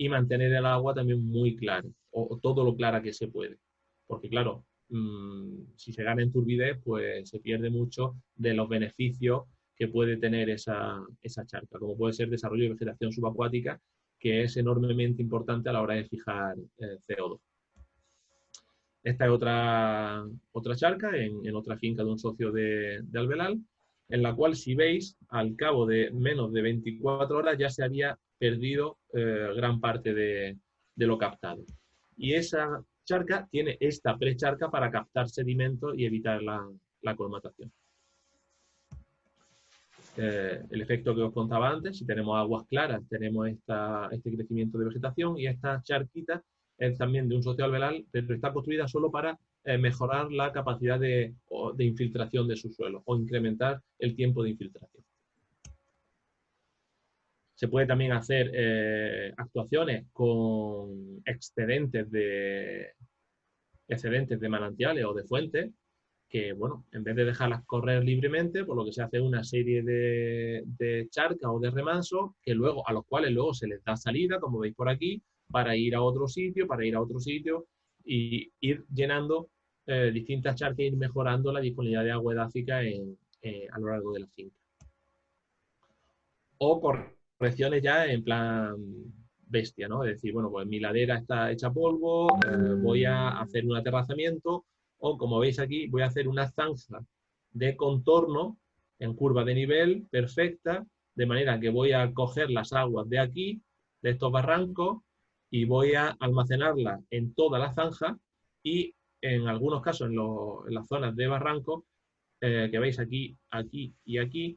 mantener el agua también muy clara, o todo lo clara que se puede. Porque claro, si se gana en turbidez, pues se pierde mucho de los beneficios que puede tener esa charca, como puede ser desarrollo de vegetación subacuática, que es enormemente importante a la hora de fijar CO2. Esta es otra charca en otra finca de un socio de Albelal, en la cual, si veis, al cabo de menos de 24 horas ya se había perdido gran parte de lo captado. Y esa charca tiene esta precharca para captar sedimentos y evitar la colmatación. El efecto que os contaba antes, si tenemos aguas claras, tenemos este crecimiento de vegetación, y esta charquita es también de un socio albelal, pero está construida solo para mejorar la capacidad de infiltración de su suelo o incrementar el tiempo de infiltración. Se puede también hacer actuaciones con excedentes de manantiales o de fuentes, que, bueno, en vez de dejarlas correr libremente, por lo que se hace una serie de charcas o de remansos a los cuales luego se les da salida, como veis por aquí, para ir a otro sitio, y ir llenando distintas charcas e ir mejorando la disponibilidad de agua edáfica a lo largo de la finca. O correcciones ya en plan bestia, ¿no? Es decir, bueno, pues mi ladera está hecha polvo, voy a hacer un aterrazamiento, o como veis aquí, voy a hacer una zanja de contorno en curva de nivel perfecta, de manera que voy a coger las aguas de aquí, de estos barrancos, y voy a almacenarlas en toda la zanja, y en algunos casos en las zonas de barranco, que veis aquí, aquí y aquí,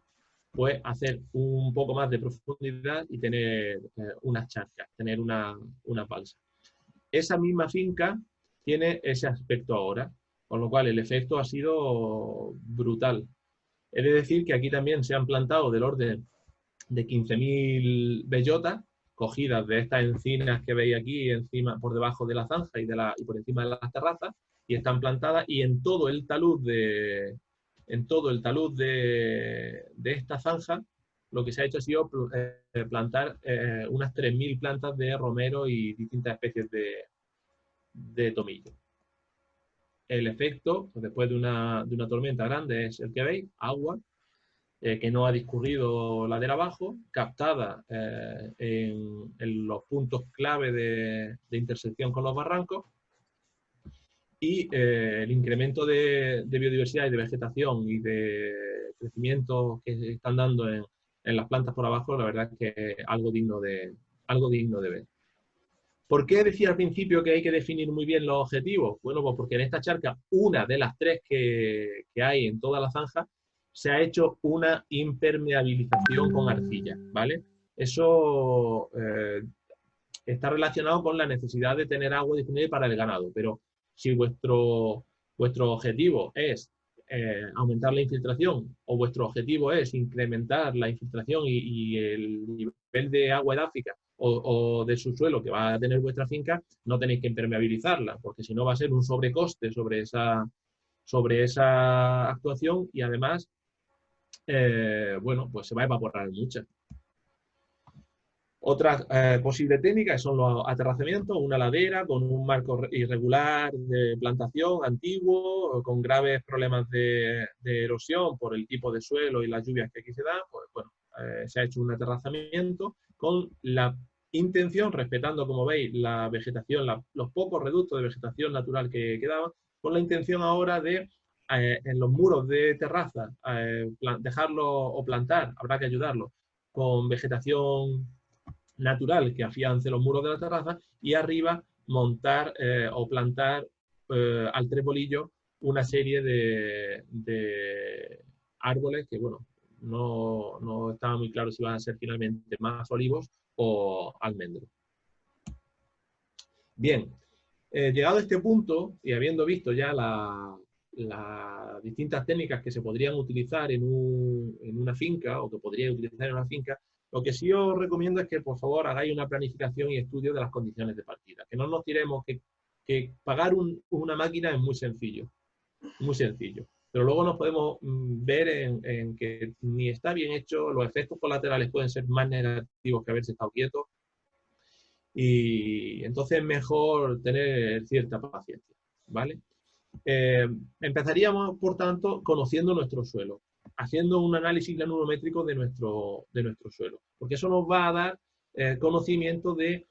pues hacer un poco más de profundidad y tener unas charcas, tener una balsa. Esa misma finca tiene ese aspecto ahora, con lo cual el efecto ha sido brutal. He de decir que aquí también se han plantado del orden de 15.000 bellotas, cogidas de estas encinas que veis aquí encima, por debajo de la zanja y por encima de las terrazas, y están plantadas, y en todo el talud de esta zanja, lo que se ha hecho ha sido plantar unas 3.000 plantas de romero y distintas especies de tomillo. El efecto, pues, después de una tormenta grande, es el que veis: agua que no ha discurrido ladera abajo, captada en los puntos clave de intersección con los barrancos, y el incremento de biodiversidad y de vegetación y de crecimiento que se están dando en las plantas por abajo, la verdad es que es algo digno de ver. ¿Por qué decía al principio que hay que definir muy bien los objetivos? Bueno, pues porque en esta charca, una de las tres que hay en toda la zanja, se ha hecho una impermeabilización con arcilla, ¿vale? Eso está relacionado con la necesidad de tener agua disponible para el ganado, pero si vuestro objetivo es aumentar la infiltración, o vuestro objetivo es incrementar la infiltración y el nivel de agua edáfica o de subsuelo que va a tener vuestra finca, no tenéis que impermeabilizarla, porque si no va a ser un sobrecoste sobre esa actuación, y además, bueno, pues se va a evaporar mucha. Otras posibles técnicas son los aterrazamientos: una ladera con un marco irregular de plantación antiguo, con graves problemas de erosión por el tipo de suelo y las lluvias que aquí se dan. Pues bueno, se ha hecho un aterrazamiento con la intención, respetando, como veis, la vegetación, los pocos reductos de vegetación natural que quedaban, con la intención ahora de, en los muros de terraza, dejarlo o plantar, habrá que ayudarlo, con vegetación natural que afiance los muros de la terraza, y arriba montar o plantar al trebolillo una serie de árboles que, bueno, no estaba muy claro si van a ser finalmente más olivos o almendros. Bien, llegado a este punto y habiendo visto ya las distintas técnicas que se podrían utilizar en una finca, o que podríais utilizar en una finca, lo que sí os recomiendo es que, por favor, hagáis una planificación y estudio de las condiciones de partida. Que no nos tiremos, que pagar una máquina es muy sencillo, pero luego nos podemos ver en que ni está bien hecho, los efectos colaterales pueden ser más negativos que haberse estado quieto, y entonces es mejor tener cierta paciencia, ¿vale? Empezaríamos, por tanto, conociendo nuestro suelo, haciendo un análisis granulométrico de nuestro suelo, porque eso nos va a dar conocimiento de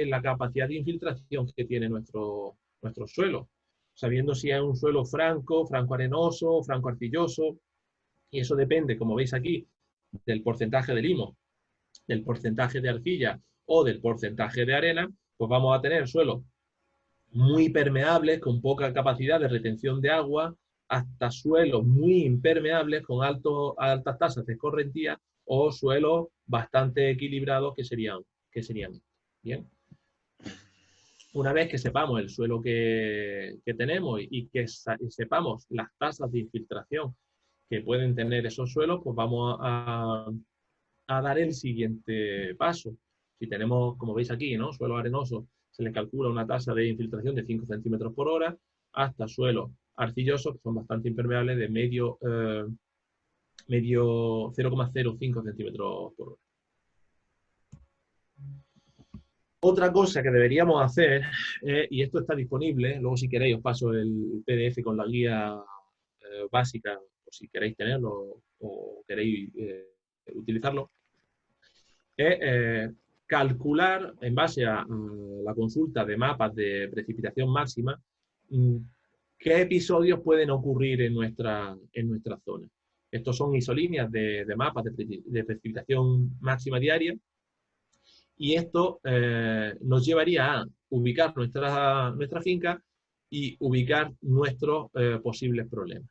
la capacidad de infiltración que tiene nuestro suelo, sabiendo si es un suelo franco arenoso, franco arcilloso, y eso depende, como veis aquí, del porcentaje de limo, del porcentaje de arcilla o del porcentaje de arena. Pues vamos a tener suelos muy permeables, con poca capacidad de retención de agua, hasta suelos muy impermeables con altas tasas de escorrentía, o suelos bastante equilibrados que serían bien. Una vez que sepamos el suelo que tenemos y que sepamos las tasas de infiltración que pueden tener esos suelos, pues vamos a dar el siguiente paso. Si tenemos, como veis aquí, ¿no?, suelo arenoso, se le calcula una tasa de infiltración de 5 centímetros por hora, hasta suelos arcillosos, que son bastante impermeables, de medio 0,05 centímetros por hora. Otra cosa que deberíamos hacer, y esto está disponible, luego si queréis os paso el PDF con la guía básica, o si queréis tenerlo o queréis utilizarlo, es calcular, en base a la consulta de mapas de precipitación máxima, qué episodios pueden ocurrir en nuestra zona. Estos son isolíneas de mapas de precipitación máxima diaria, y esto nos llevaría a ubicar nuestra finca y ubicar nuestros posibles problemas.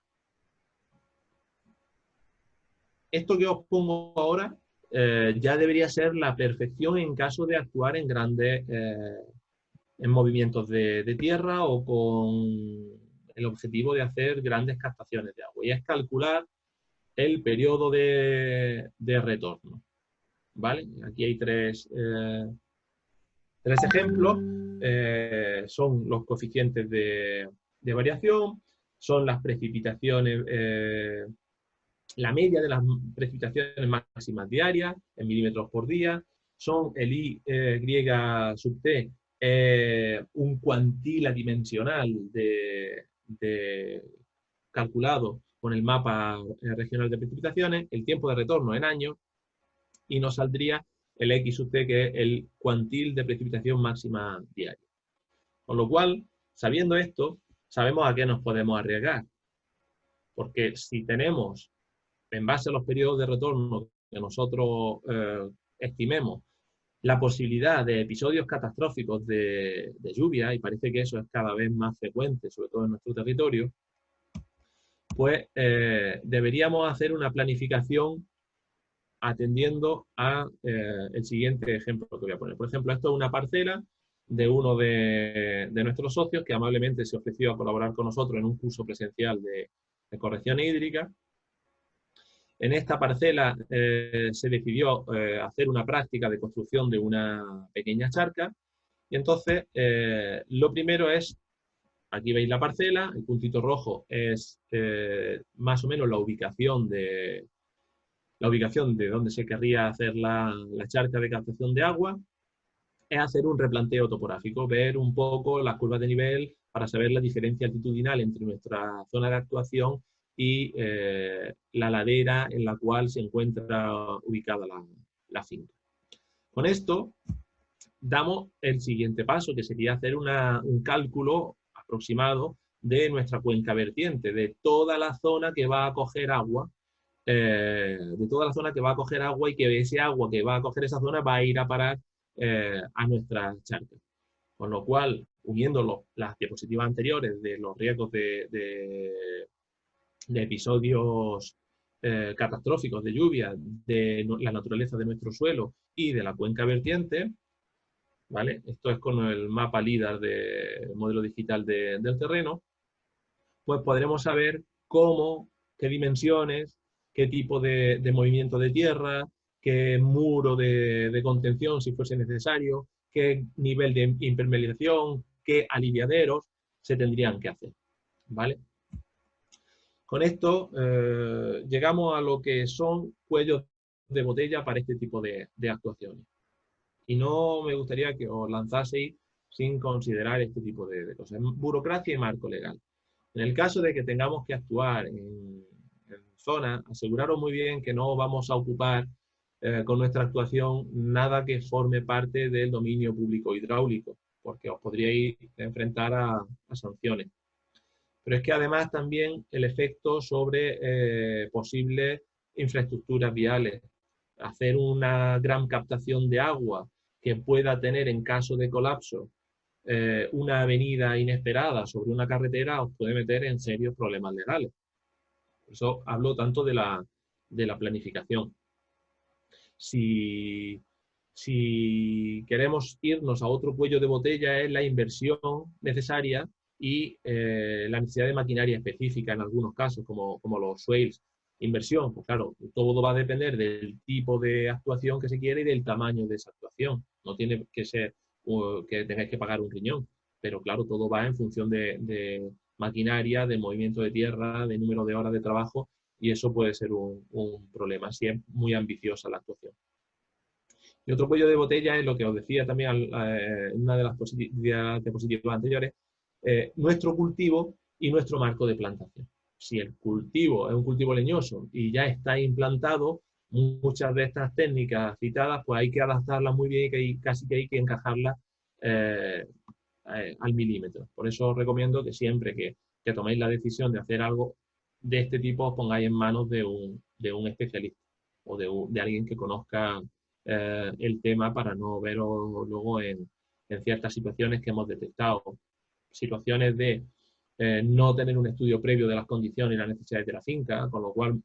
Esto que os pongo ahora ya debería ser la perfección en caso de actuar en grandes en movimientos de tierra o con el objetivo de hacer grandes captaciones de agua. Y es calcular el periodo de retorno. ¿Vale? Aquí hay tres ejemplos. Son los coeficientes de variación, son las precipitaciones, la media de las precipitaciones máximas diarias en milímetros por día, son el Y sub T, un cuantil adimensional calculado con el mapa regional de precipitaciones, el tiempo de retorno en años, y nos saldría el X sub T, que es el cuantil de precipitación máxima diaria. Con lo cual, sabiendo esto, sabemos a qué nos podemos arriesgar. Porque si tenemos, en base a los periodos de retorno que nosotros estimemos, la posibilidad de episodios catastróficos de lluvia, y parece que eso es cada vez más frecuente, sobre todo en nuestro territorio, pues deberíamos hacer una planificación atendiendo a el siguiente ejemplo que voy a poner. Por ejemplo, esto es una parcela de uno de nuestros socios que amablemente se ofreció a colaborar con nosotros en un curso presencial de corrección hídrica. En esta parcela se decidió hacer una práctica de construcción de una pequeña charca, y entonces lo primero es, aquí veis la parcela, el puntito rojo es más o menos la ubicación de donde se querría hacer la charca de captación de agua, es hacer un replanteo topográfico, ver un poco las curvas de nivel para saber la diferencia altitudinal entre nuestra zona de actuación y la ladera en la cual se encuentra ubicada la finca. Con esto damos el siguiente paso, que sería hacer un cálculo aproximado de nuestra cuenca vertiente, de toda la zona que va a coger agua, y que ese agua que va a coger esa zona va a ir a parar a nuestra charca. Con lo cual, uniendo las diapositivas anteriores de los riesgos de episodios catastróficos de lluvia, de la naturaleza de nuestro suelo y de la cuenca vertiente, ¿vale? Esto es con el mapa LIDAR del modelo digital del terreno, pues podremos saber qué dimensiones, qué tipo de movimiento de tierra, qué muro de contención si fuese necesario, qué nivel de impermeabilización, qué aliviaderos se tendrían que hacer, ¿vale? Con esto llegamos a lo que son cuellos de botella para este tipo de actuaciones. Y no me gustaría que os lanzaseis sin considerar este tipo de cosas. Burocracia y marco legal. En el caso de que tengamos que actuar en zona, aseguraros muy bien que no vamos a ocupar con nuestra actuación nada que forme parte del dominio público hidráulico, porque os podríais enfrentar a sanciones. Pero es que además también el efecto sobre posibles infraestructuras viales, hacer una gran captación de agua que pueda tener en caso de colapso una avenida inesperada sobre una carretera, os puede meter en serios problemas legales. Por eso hablo tanto de la planificación. Si queremos irnos a otro cuello de botella, es la inversión necesaria y la necesidad de maquinaria específica en algunos casos, como los swales. Inversión, pues claro, todo va a depender del tipo de actuación que se quiere y del tamaño de esa actuación. No tiene que ser que tengáis que pagar un riñón, pero claro, todo va en función de maquinaria, de movimiento de tierra, de número de horas de trabajo, y eso puede ser un problema si es muy ambiciosa la actuación. Y otro cuello de botella es lo que os decía también en una de las diapositivas anteriores, nuestro cultivo y nuestro marco de plantación. Si el cultivo es un cultivo leñoso y ya está implantado, muchas de estas técnicas citadas, pues hay que adaptarlas muy bien y casi que hay que encajarlas al milímetro. Por eso os recomiendo que siempre que toméis la decisión de hacer algo de este tipo, os pongáis en manos de un especialista o de alguien que conozca el tema, para no veros luego en ciertas situaciones que hemos detectado. Situaciones de no tener un estudio previo de las condiciones y las necesidades de la finca, con lo cual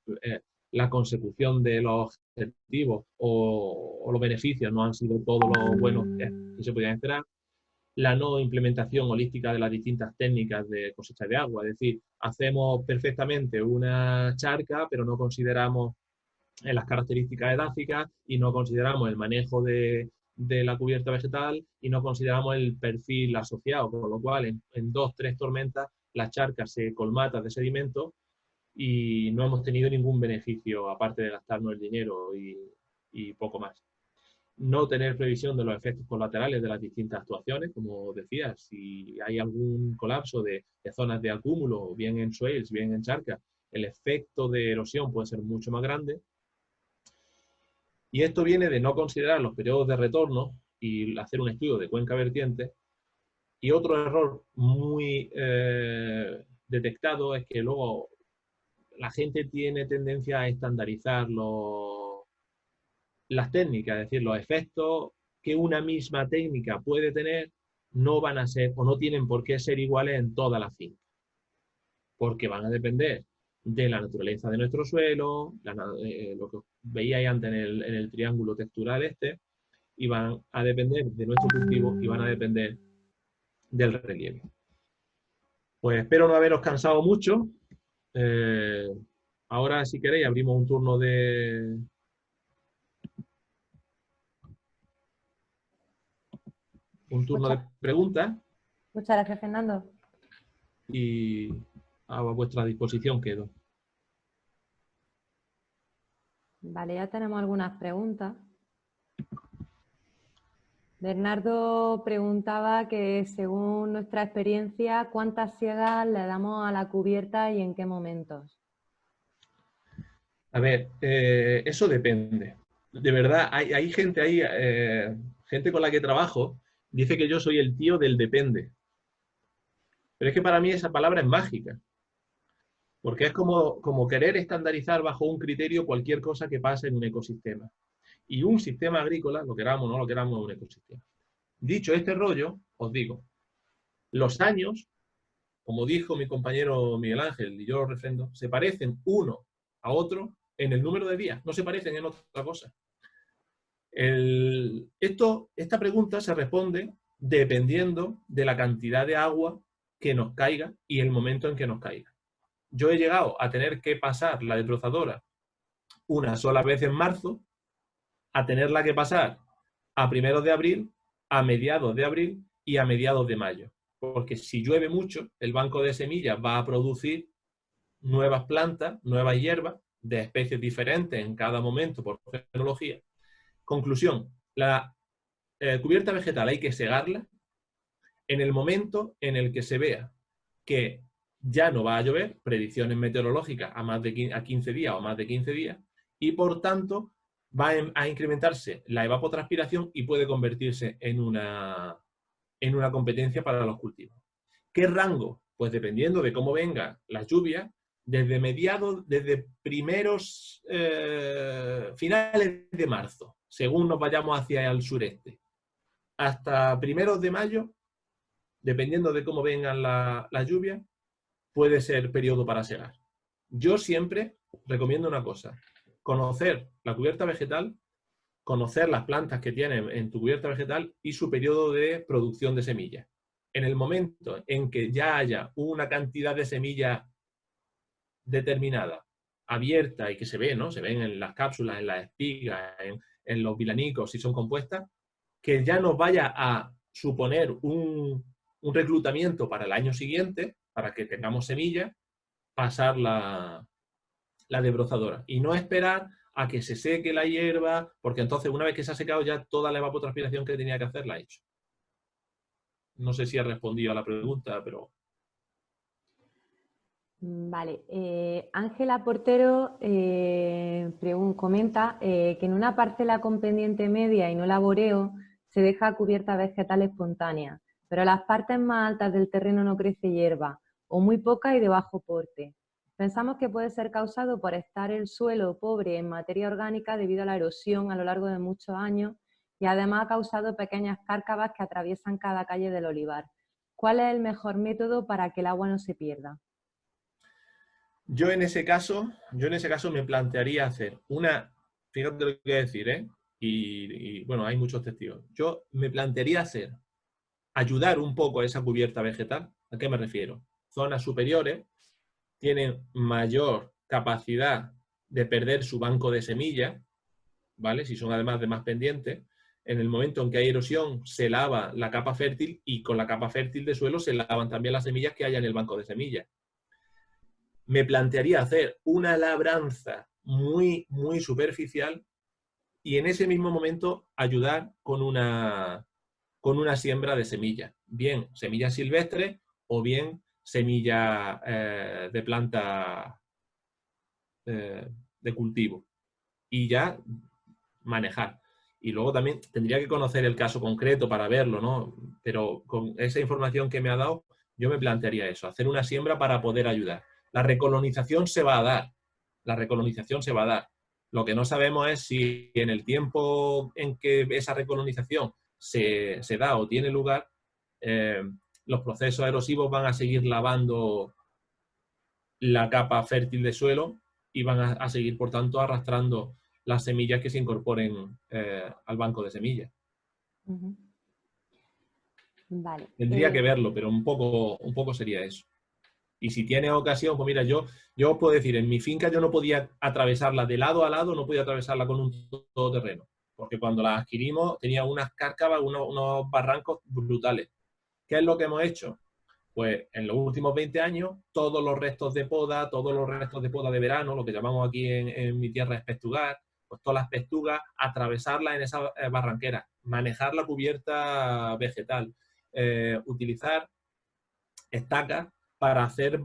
la consecución de los objetivos o los beneficios no han sido todos los buenos que se podían esperar. La no implementación holística de las distintas técnicas de cosecha de agua, es decir, hacemos perfectamente una charca, pero no consideramos las características edáficas y no consideramos el manejo de la cubierta vegetal y no consideramos el perfil asociado, con lo cual en 2-3 tormentas la charca se colmata de sedimento y no hemos tenido ningún beneficio aparte de gastarnos el dinero y poco más. No tener previsión de los efectos colaterales de las distintas actuaciones, como decía, si hay algún colapso de zonas de acúmulo, bien en swales, bien en charcas, el efecto de erosión puede ser mucho más grande. Y esto viene de no considerar los periodos de retorno y hacer un estudio de cuenca vertiente. Y otro error muy detectado es que luego la gente tiene tendencia a estandarizar las técnicas, es decir, los efectos que una misma técnica puede tener no van a ser o no tienen por qué ser iguales en toda la finca, porque van a depender de la naturaleza de nuestro suelo, lo que veíais antes en el triángulo textural este, y van a depender de nuestro cultivo y van a depender del relieve. Pues espero no haberos cansado mucho. Ahora, si queréis, abrimos un turno de preguntas Muchas gracias, Fernando. y a vuestra disposición quedo. Vale, ya tenemos algunas preguntas. Bernardo preguntaba que, según nuestra experiencia, ¿cuántas siegas le damos a la cubierta y en qué momentos? A ver, eso depende. De verdad, hay gente ahí, gente con la que trabajo, dice que yo soy el tío del depende. Pero es que para mí esa palabra es mágica. Porque es como querer estandarizar bajo un criterio cualquier cosa que pase en un ecosistema. Y un sistema agrícola, lo queramos o no lo queramos, es un ecosistema. Dicho este rollo, os digo, los años, como dijo mi compañero Miguel Ángel, y yo lo refrendo, se parecen uno a otro en el número de días, no se parecen en otra cosa. Esta pregunta se responde dependiendo de la cantidad de agua que nos caiga y el momento en que nos caiga. Yo he llegado a tener que pasar la desbrozadora una sola vez en marzo, a tenerla que pasar a primeros de abril, a mediados de abril y a mediados de mayo. Porque si llueve mucho, el banco de semillas va a producir nuevas plantas, nuevas hierbas de especies diferentes en cada momento por tecnología. Conclusión, la cubierta vegetal hay que segarla en el momento en el que se vea que ya no va a llover, predicciones meteorológicas a 15 días o más de 15 días, y por tanto va a incrementarse la evapotranspiración y puede convertirse en una competencia para los cultivos. ¿Qué rango? Pues dependiendo de cómo vengan las lluvias, desde primeros finales de marzo, según nos vayamos hacia el sureste, hasta primeros de mayo, dependiendo de cómo vengan las lluvias, puede ser periodo para segar. Yo siempre recomiendo una cosa: conocer la cubierta vegetal, conocer las plantas que tienen en tu cubierta vegetal y su periodo de producción de semillas. En el momento en que ya haya una cantidad de semillas determinada, abierta y que se ve, ¿no? Se ven en las cápsulas, en las espigas, en los vilanicos, si son compuestas, que ya nos vaya a suponer un reclutamiento para el año siguiente, para que tengamos semillas, pasar la desbrozadora. Y no esperar a que se seque la hierba, porque entonces una vez que se ha secado ya toda la evapotranspiración que tenía que hacer la ha hecho. No sé si ha respondido a la pregunta, pero... Vale. Ángela Portero comenta que en una parcela con pendiente media y no laboreo se deja cubierta vegetal espontánea, pero en las partes más altas del terreno no crece hierba, o muy poca y de bajo porte. Pensamos que puede ser causado por estar el suelo pobre en materia orgánica debido a la erosión a lo largo de muchos años y además ha causado pequeñas cárcavas que atraviesan cada calle del olivar. ¿Cuál es el mejor método para que el agua no se pierda? Yo en ese caso me plantearía hacer una, fíjate lo que voy a decir, ¿eh? Bueno, hay muchos testigos. Yo me plantearía ayudar un poco a esa cubierta vegetal. ¿A qué me refiero? Zonas superiores tienen mayor capacidad de perder su banco de semillas, ¿vale? Si son además de más pendientes. En el momento en que hay erosión, se lava la capa fértil y con la capa fértil de suelo se lavan también las semillas que haya en el banco de semillas. Me plantearía hacer una labranza muy, muy superficial y en ese mismo momento ayudar con una siembra de semillas, bien semillas silvestres o bien semilla de planta de cultivo y ya manejar. Y luego también tendría que conocer el caso concreto para verlo, ¿no? Pero con esa información que me ha dado, yo me plantearía eso, hacer una siembra para poder ayudar. La recolonización se va a dar, la recolonización se va a dar. Lo que no sabemos es si en el tiempo en que esa recolonización se da o tiene lugar, eh, los procesos erosivos van a seguir lavando la capa fértil de suelo y van a seguir, por tanto, arrastrando las semillas que se incorporen al banco de semillas. Ujú. Vale. Tendría que verlo, pero un poco sería eso. Y si tienes ocasión, pues mira, yo os puedo decir, en mi finca yo no podía atravesarla de lado a lado, no podía atravesarla con un todoterreno, porque cuando la adquirimos tenía unas cárcavas, unos barrancos brutales. ¿Qué es lo que hemos hecho? Pues en los últimos 20 años, todos los restos de poda de verano, lo que llamamos aquí en mi tierra espestugar, pues todas las pestugas, atravesarlas en esa barranquera, manejar la cubierta vegetal, utilizar estacas para hacer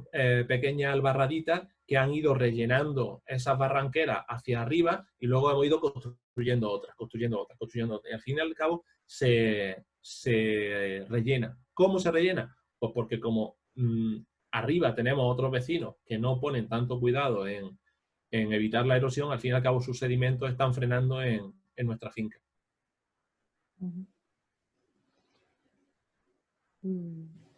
pequeñas albarraditas que han ido rellenando esas barranqueras hacia arriba y luego hemos ido construyendo otras. Y al fin y al cabo se rellena. ¿Cómo se rellena? Pues porque como arriba tenemos otros vecinos que no ponen tanto cuidado en evitar la erosión, al fin y al cabo sus sedimentos están frenando en nuestra finca. Ujú.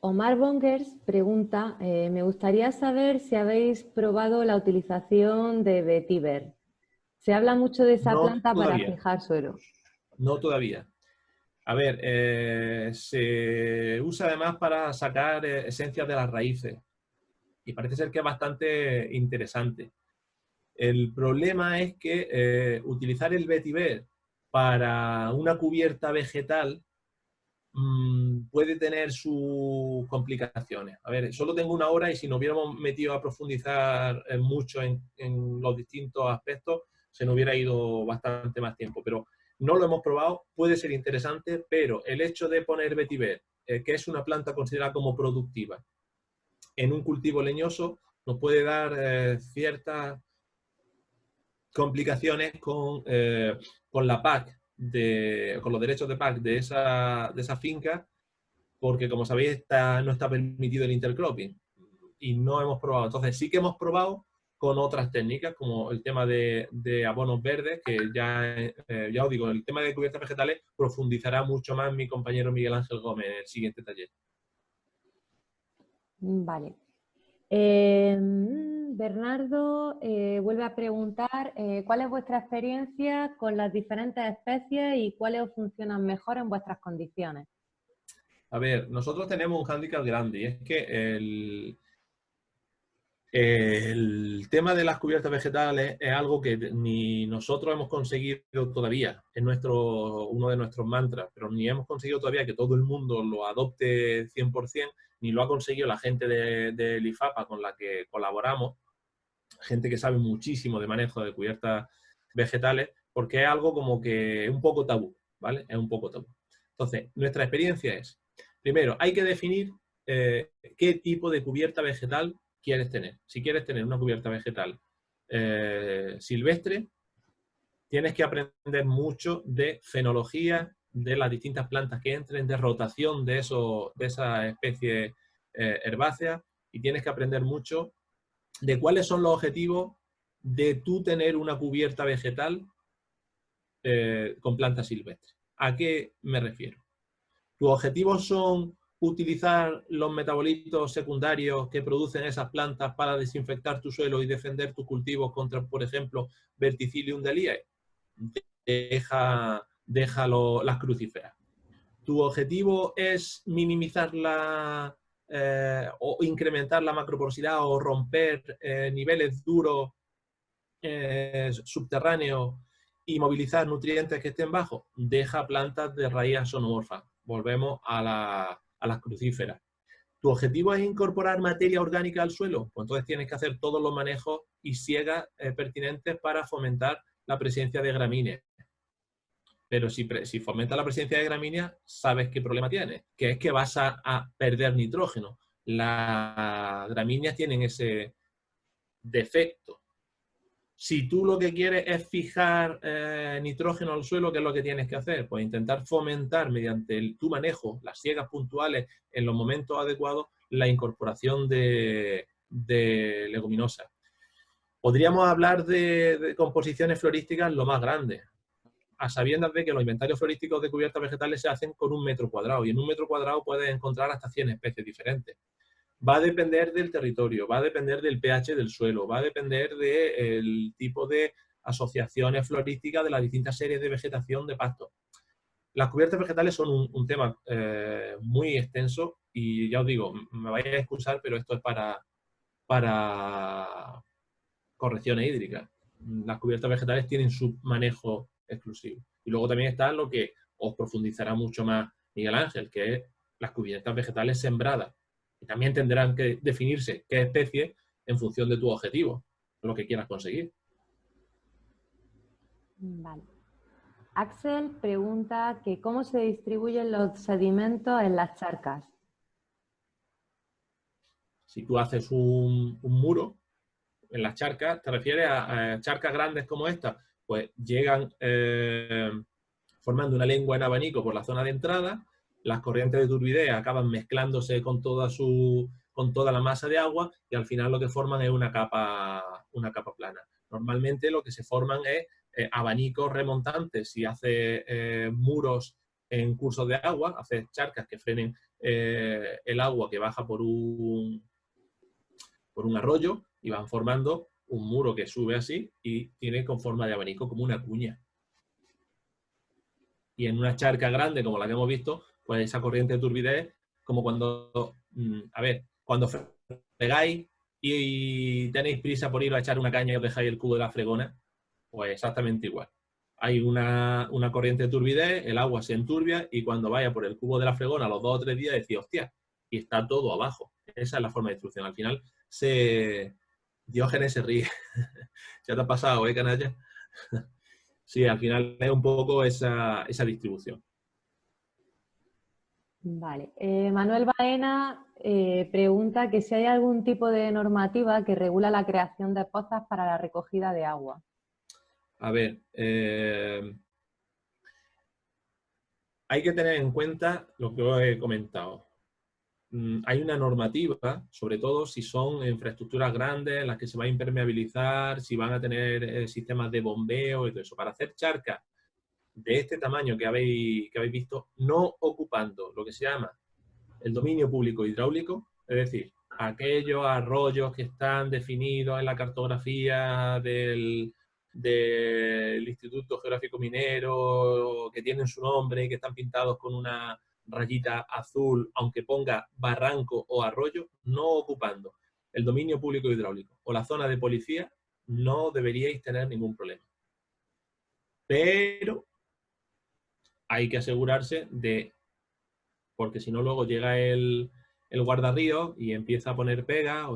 Omar Bongers pregunta, me gustaría saber si habéis probado la utilización de vetiver. Se habla mucho de esa No planta para todavía, fijar suelo. no todavía. A ver, se usa además para sacar esencias de las raíces y parece ser que es bastante interesante. El problema es que utilizar el vetiver para una cubierta vegetal puede tener sus complicaciones. A ver, solo tengo una hora y si nos hubiéramos metido a profundizar mucho en los distintos aspectos, se nos hubiera ido bastante más tiempo. Pero no lo hemos probado, puede ser interesante, pero el hecho de poner vetiver, que es una planta considerada como productiva, en un cultivo leñoso, nos puede dar ciertas complicaciones con la PAC, con los derechos de PAC de esa finca, porque como sabéis no está permitido el intercropping y no hemos probado. Entonces sí que hemos probado con otras técnicas, como el tema de abonos verdes, que ya os digo, el tema de cubiertas vegetales profundizará mucho más mi compañero Miguel Ángel Gómez en el siguiente taller. Vale. Bernardo vuelve a preguntar ¿cuál es vuestra experiencia con las diferentes especies y cuáles os funcionan mejor en vuestras condiciones? A ver, nosotros tenemos un hándicap grande y es que el tema de las cubiertas vegetales es algo que ni nosotros hemos conseguido todavía, es uno de nuestros mantras, pero ni hemos conseguido todavía que todo el mundo lo adopte 100%, ni lo ha conseguido la gente del IFAPA con la que colaboramos, gente que sabe muchísimo de manejo de cubiertas vegetales, porque es algo como que es un poco tabú, ¿vale? Es un poco tabú. Entonces, nuestra experiencia es, primero, hay que definir qué tipo de cubierta vegetal quieres tener. Si quieres tener una cubierta vegetal silvestre, tienes que aprender mucho de fenología, de las distintas plantas que entren, de rotación de esas especies herbáceas, y tienes que aprender mucho de cuáles son los objetivos de tú tener una cubierta vegetal con plantas silvestres. ¿A qué me refiero? ¿Tus objetivos son utilizar los metabolitos secundarios que producen esas plantas para desinfectar tu suelo y defender tus cultivos contra, por ejemplo, Verticillium deliae? Deja las crucíferas. ¿Tu objetivo es minimizar o incrementar la macroporosidad o romper niveles duros subterráneos y movilizar nutrientes que estén bajos? Deja plantas de raíz axonomorfa. Volvemos a las crucíferas. ¿Tu objetivo es incorporar materia orgánica al suelo? Pues entonces tienes que hacer todos los manejos y siegas pertinentes para fomentar la presencia de gramíneas. Pero si fomentas la presencia de gramíneas, ¿sabes qué problema tienes? Que es que vas a perder nitrógeno. Las gramíneas tienen ese defecto. Si tú lo que quieres es fijar nitrógeno al suelo, ¿qué es lo que tienes que hacer? Pues intentar fomentar mediante tu manejo, las siegas puntuales en los momentos adecuados, la incorporación de leguminosas. Podríamos hablar de composiciones florísticas lo más grandes, a sabiendas de que los inventarios florísticos de cubiertas vegetales se hacen con 1 metro cuadrado, y en 1 metro cuadrado puedes encontrar hasta 100 especies diferentes. Va a depender del territorio, va a depender del pH del suelo, va a depender del tipo de asociaciones florísticas de las distintas series de vegetación de pastos. Las cubiertas vegetales son un tema muy extenso, y ya os digo, me vais a excusar, pero esto es para correcciones hídricas. Las cubiertas vegetales tienen su manejo exclusivo. Y luego también está lo que os profundizará mucho más Miguel Ángel, que es las cubiertas vegetales sembradas. Y también tendrán que definirse qué especie en función de tu objetivo, lo que quieras conseguir. Vale. Axel pregunta que cómo se distribuyen los sedimentos en las charcas. Si tú haces un muro en las charcas, ¿te refieres a charcas grandes como esta? Pues llegan formando una lengua en abanico por la zona de entrada, las corrientes de turbidez acaban mezclándose con toda la masa de agua, y al final lo que forman es una capa plana. Normalmente lo que se forman es abanicos remontantes. Si hace muros en cursos de agua, hace charcas que frenen el agua que baja por un arroyo, y van formando un muro que sube así y tiene con forma de abanico, como una cuña. Y en una charca grande como la que hemos visto, pues esa corriente de turbidez, como cuando, cuando fregáis y tenéis prisa por ir a echar una caña y os dejáis el cubo de la fregona, pues exactamente igual. Hay una corriente de turbidez, el agua se enturbia, y cuando vaya por el cubo de la fregona a los 2 o 3 días decís, hostia, y está todo abajo. Esa es la forma de instrucción. Al final Diógenes se ríe. ¿Ya te ha pasado, canalla? Sí, al final es un poco esa distribución. Vale. Manuel Baena pregunta que si hay algún tipo de normativa que regula la creación de pozas para la recogida de agua. A ver, hay que tener en cuenta lo que os he comentado. Hay una normativa, sobre todo si son infraestructuras grandes en las que se va a impermeabilizar, si van a tener sistemas de bombeo y todo eso. Para hacer charcas de este tamaño que habéis visto, no ocupando lo que se llama el dominio público hidráulico, es decir, aquellos arroyos que están definidos en la cartografía del Instituto Geográfico Minero, que tienen su nombre y que están pintados con una rayita azul, aunque ponga barranco o arroyo, no ocupando el dominio público hidráulico o la zona de policía, no deberíais tener ningún problema. Pero hay que asegurarse de, porque si no luego llega el guardarríos y empieza a poner pega,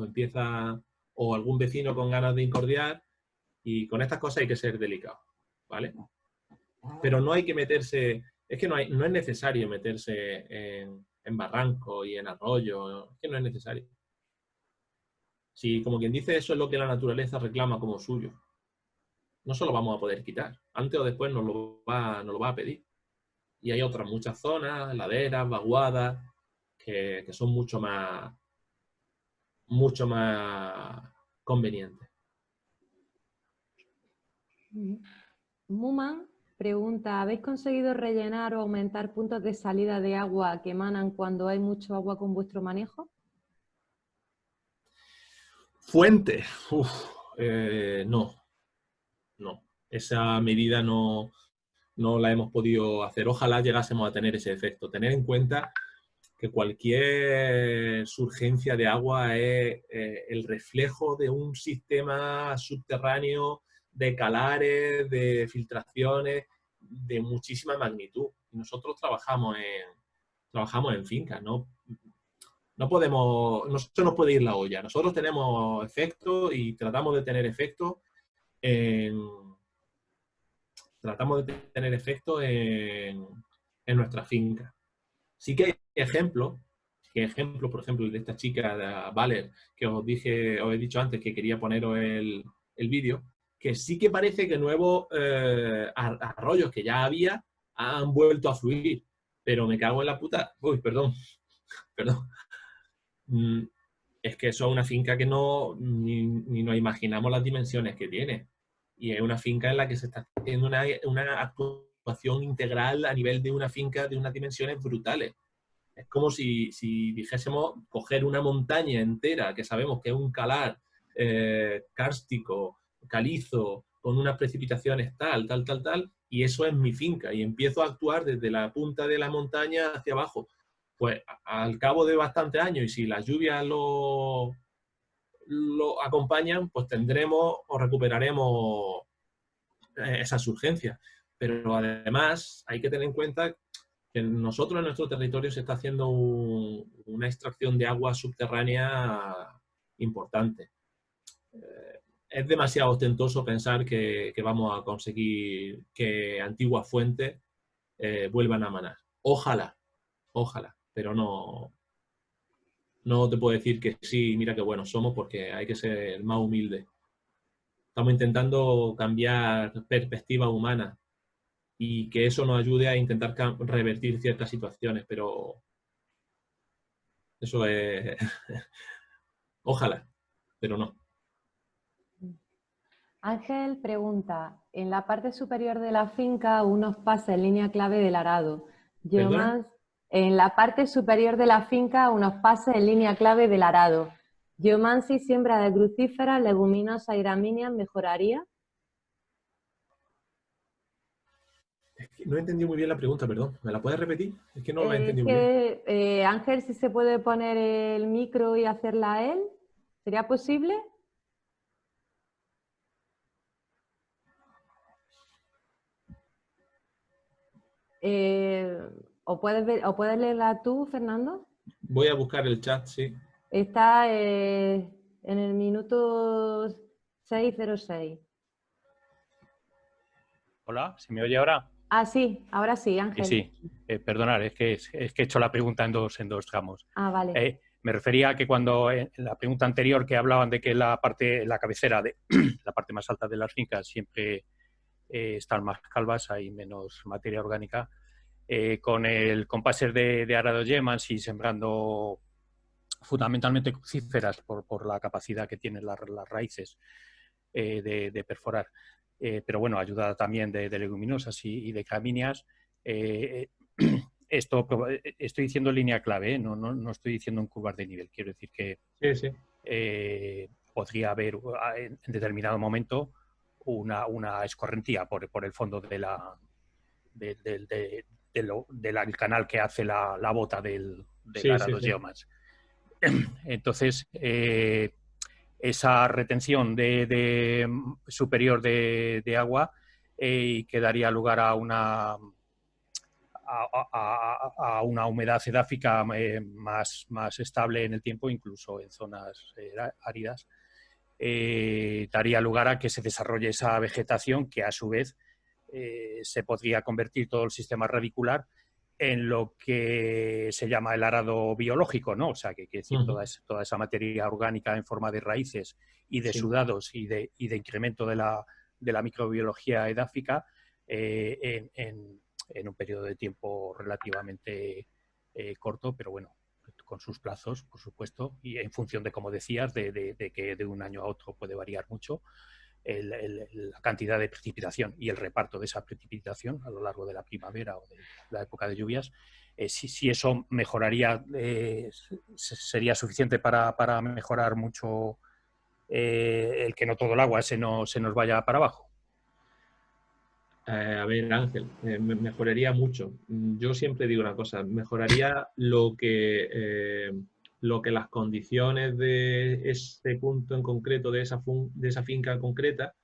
o algún vecino con ganas de incordiar, y con estas cosas hay que ser delicado, ¿vale? Pero no hay que meterse, es que no es necesario meterse en barranco y en arroyo, es que no es necesario. Si, como quien dice, eso es lo que la naturaleza reclama como suyo, no se lo vamos a poder quitar. Antes o después nos lo va a pedir. Y hay otras muchas zonas, laderas, vaguadas, que son mucho más convenientes. Muman pregunta, ¿habéis conseguido rellenar o aumentar puntos de salida de agua que emanan cuando hay mucho agua con vuestro manejo? Fuente. No. Esa medida no la hemos podido hacer. Ojalá llegásemos a tener ese efecto. Tener en cuenta que cualquier surgencia de agua es el reflejo de un sistema subterráneo de calares, de filtraciones, de muchísima magnitud. Nosotros trabajamos en fincas, ¿no? No se nos puede ir la olla. Nosotros tenemos efectos y tratamos de tener efectos en nuestra finca. Sí que hay ejemplos, por ejemplo, el de esta chica de Valer, que os he dicho antes que quería poneros el vídeo, que sí que parece que nuevos arroyos que ya había han vuelto a fluir, pero me cago en la puta. Uy, perdón. Es que eso es una finca que ni nos imaginamos las dimensiones que tiene. Y es una finca en la que se está haciendo una actuación integral a nivel de una finca de unas dimensiones brutales. Es como si dijésemos coger una montaña entera, que sabemos que es un calar kárstico, calizo, con unas precipitaciones tal, y eso es mi finca. Y empiezo a actuar desde la punta de la montaña hacia abajo. Pues al cabo de bastantes años, y si las lluvias lo acompañan, pues tendremos o recuperaremos esas urgencias. Pero además hay que tener en cuenta que nosotros en nuestro territorio se está haciendo una extracción de agua subterránea importante. Es demasiado ostentoso pensar que vamos a conseguir que antiguas fuentes vuelvan a manar. Ojalá, pero no te puedo decir que sí, mira qué buenos somos, porque hay que ser más humilde. Estamos intentando cambiar perspectiva humana y que eso nos ayude a intentar revertir ciertas situaciones, pero eso es... Ojalá, pero no. Ángel pregunta, en la parte superior de la finca unos pasa en línea clave del arado. ¿Perdona? En la parte superior de la finca unos pases en línea clave del arado. Geomancy, siembra de crucíferas, leguminosas y gramíneas, ¿mejoraría? Es que no he entendido muy bien la pregunta, perdón. ¿Me la puedes repetir? Es que no la he entendido muy bien. Ángel, si se puede poner el micro y hacerla a él, ¿sería posible? ¿O puedes leerla tú, Fernando? Voy a buscar el chat, sí. Está en el minuto 6:06. Hola, ¿se me oye ahora? Ah, sí, ahora sí, Ángel. Sí. Perdonad, es que he hecho la pregunta en dos tramos. Ah, vale. Me refería a que cuando en la pregunta anterior que hablaban de que la cabecera, de la parte más alta de las fincas siempre están más calvas, hay menos materia orgánica, con el compaser de arado Gemans y sembrando fundamentalmente crucíferas por la capacidad que tienen las raíces de perforar. Pero bueno, ayuda también de leguminosas y de gramíneas. Esto estoy diciendo línea clave, no estoy diciendo en curvas de nivel. Quiero decir que Sí. podría haber en determinado momento una escorrentía por el fondo del canal que hace la bota del arado Geomans. Entonces, esa retención superior de agua que daría lugar a una humedad edáfica más estable en el tiempo, incluso en zonas áridas, daría lugar a que se desarrolle esa vegetación que a su vez se podría convertir todo el sistema radicular en lo que se llama el arado biológico, ¿no? O sea, que decir, toda esa materia orgánica en forma de raíces y de sudados y de incremento de la microbiología edáfica en un periodo de tiempo relativamente corto, pero bueno, con sus plazos, por supuesto, y en función de, como decías, de que de un año a otro puede variar mucho la cantidad de precipitación y el reparto de esa precipitación a lo largo de la primavera o de la época de lluvias, si eso mejoraría, sería suficiente para mejorar mucho el que no todo el agua se nos vaya para abajo. A ver, Ángel, mejoraría mucho. Yo siempre digo una cosa, mejoraría lo que las condiciones de ese punto en concreto, de esa finca concreta,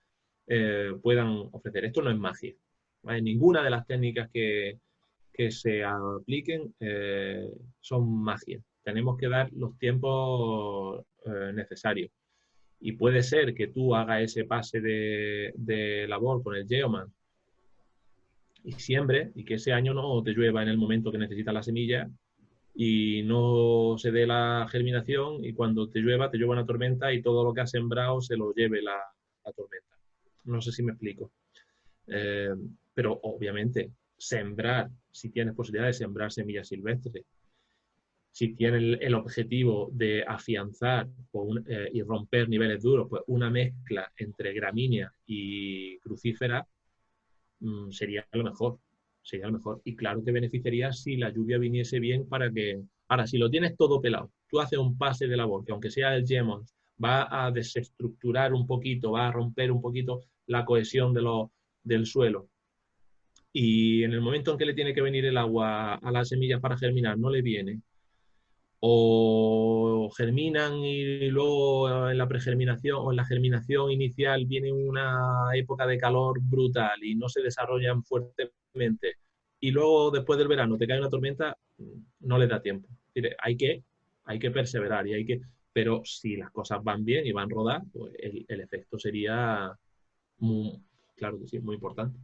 puedan ofrecer. Esto no es magia, ¿vale? Ninguna de las técnicas que se apliquen son magia. Tenemos que dar los tiempos necesarios. Y puede ser que tú hagas ese pase de labor con el Geoman y siembre, y que ese año no te llueva en el momento que necesitas la semilla y no se dé la germinación, y cuando te llueva una tormenta y todo lo que has sembrado se lo lleve la tormenta. No sé si me explico. Pero obviamente sembrar, si tienes posibilidad de sembrar semillas silvestres, si tienes el objetivo de afianzar y romper niveles duros, pues una mezcla entre gramínea y crucífera sería lo mejor. Sería lo mejor. Y claro que beneficiaría si la lluvia viniese bien para que... Ahora, si lo tienes todo pelado, tú haces un pase de labor, que aunque sea el Gemon, va a desestructurar un poquito, va a romper un poquito la cohesión del suelo. Y en el momento en que le tiene que venir el agua a las semillas para germinar, no le viene. O germinan y luego en la pregerminación o en la germinación inicial viene una época de calor brutal y no se desarrollan fuertemente. Y luego después del verano te cae una tormenta, no les da tiempo. Hay que perseverar pero si las cosas van bien y van rodadas, pues el efecto sería claro que sí, muy importante.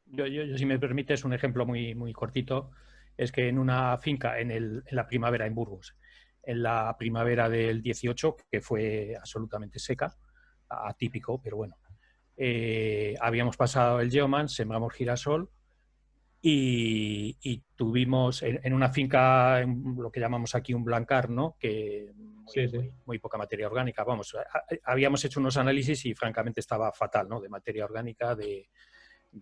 Yo, si me permites, un ejemplo muy, muy cortito, es que en una finca en la primavera en Burgos, en la primavera del 18, que fue absolutamente seca, atípico, pero bueno, habíamos pasado el Geoman, sembramos girasol y tuvimos en una finca, lo que llamamos aquí un blancar, ¿no? Que muy poca materia orgánica. Vamos, habíamos hecho unos análisis y francamente estaba fatal, ¿no? De materia orgánica, de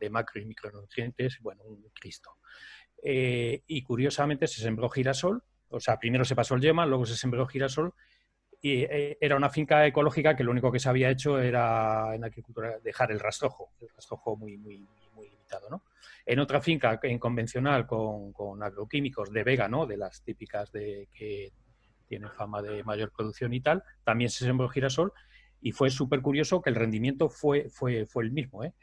macro y micronutrientes, bueno, un Cristo. Y curiosamente se sembró girasol, o sea, primero se pasó el yema, luego se sembró girasol, y era una finca ecológica que lo único que se había hecho era en agricultura dejar el rastrojo muy, muy, muy limitado, ¿no? En otra finca en convencional con agroquímicos de vega, ¿no? De las típicas que tienen fama de mayor producción y tal, también se sembró girasol y fue súper curioso que el rendimiento fue el mismo, ¿eh?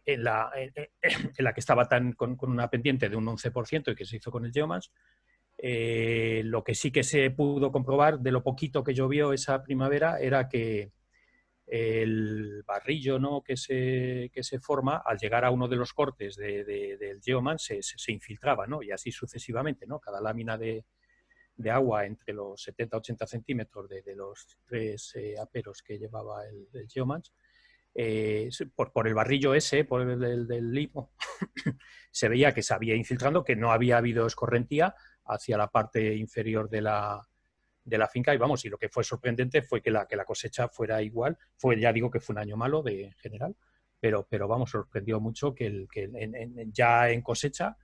En la que estaba con una pendiente de un 11% y que se hizo con el Geomans, lo que sí que se pudo comprobar de lo poquito que llovió esa primavera era que el barrillo, ¿no? que se forma al llegar a uno de los cortes del Geomans se infiltraba, ¿no? Y así sucesivamente, ¿no? Cada lámina de agua entre los 70-80 centímetros de los tres aperos que llevaba el Geomans, por el barrillo ese, por el del limo, se veía que se había infiltrando, que no había habido escorrentía hacia la parte inferior de la finca, y vamos, y lo que fue sorprendente fue que la cosecha fuera igual. Ya digo que fue un año malo en general, pero vamos, sorprendió mucho que ya en cosecha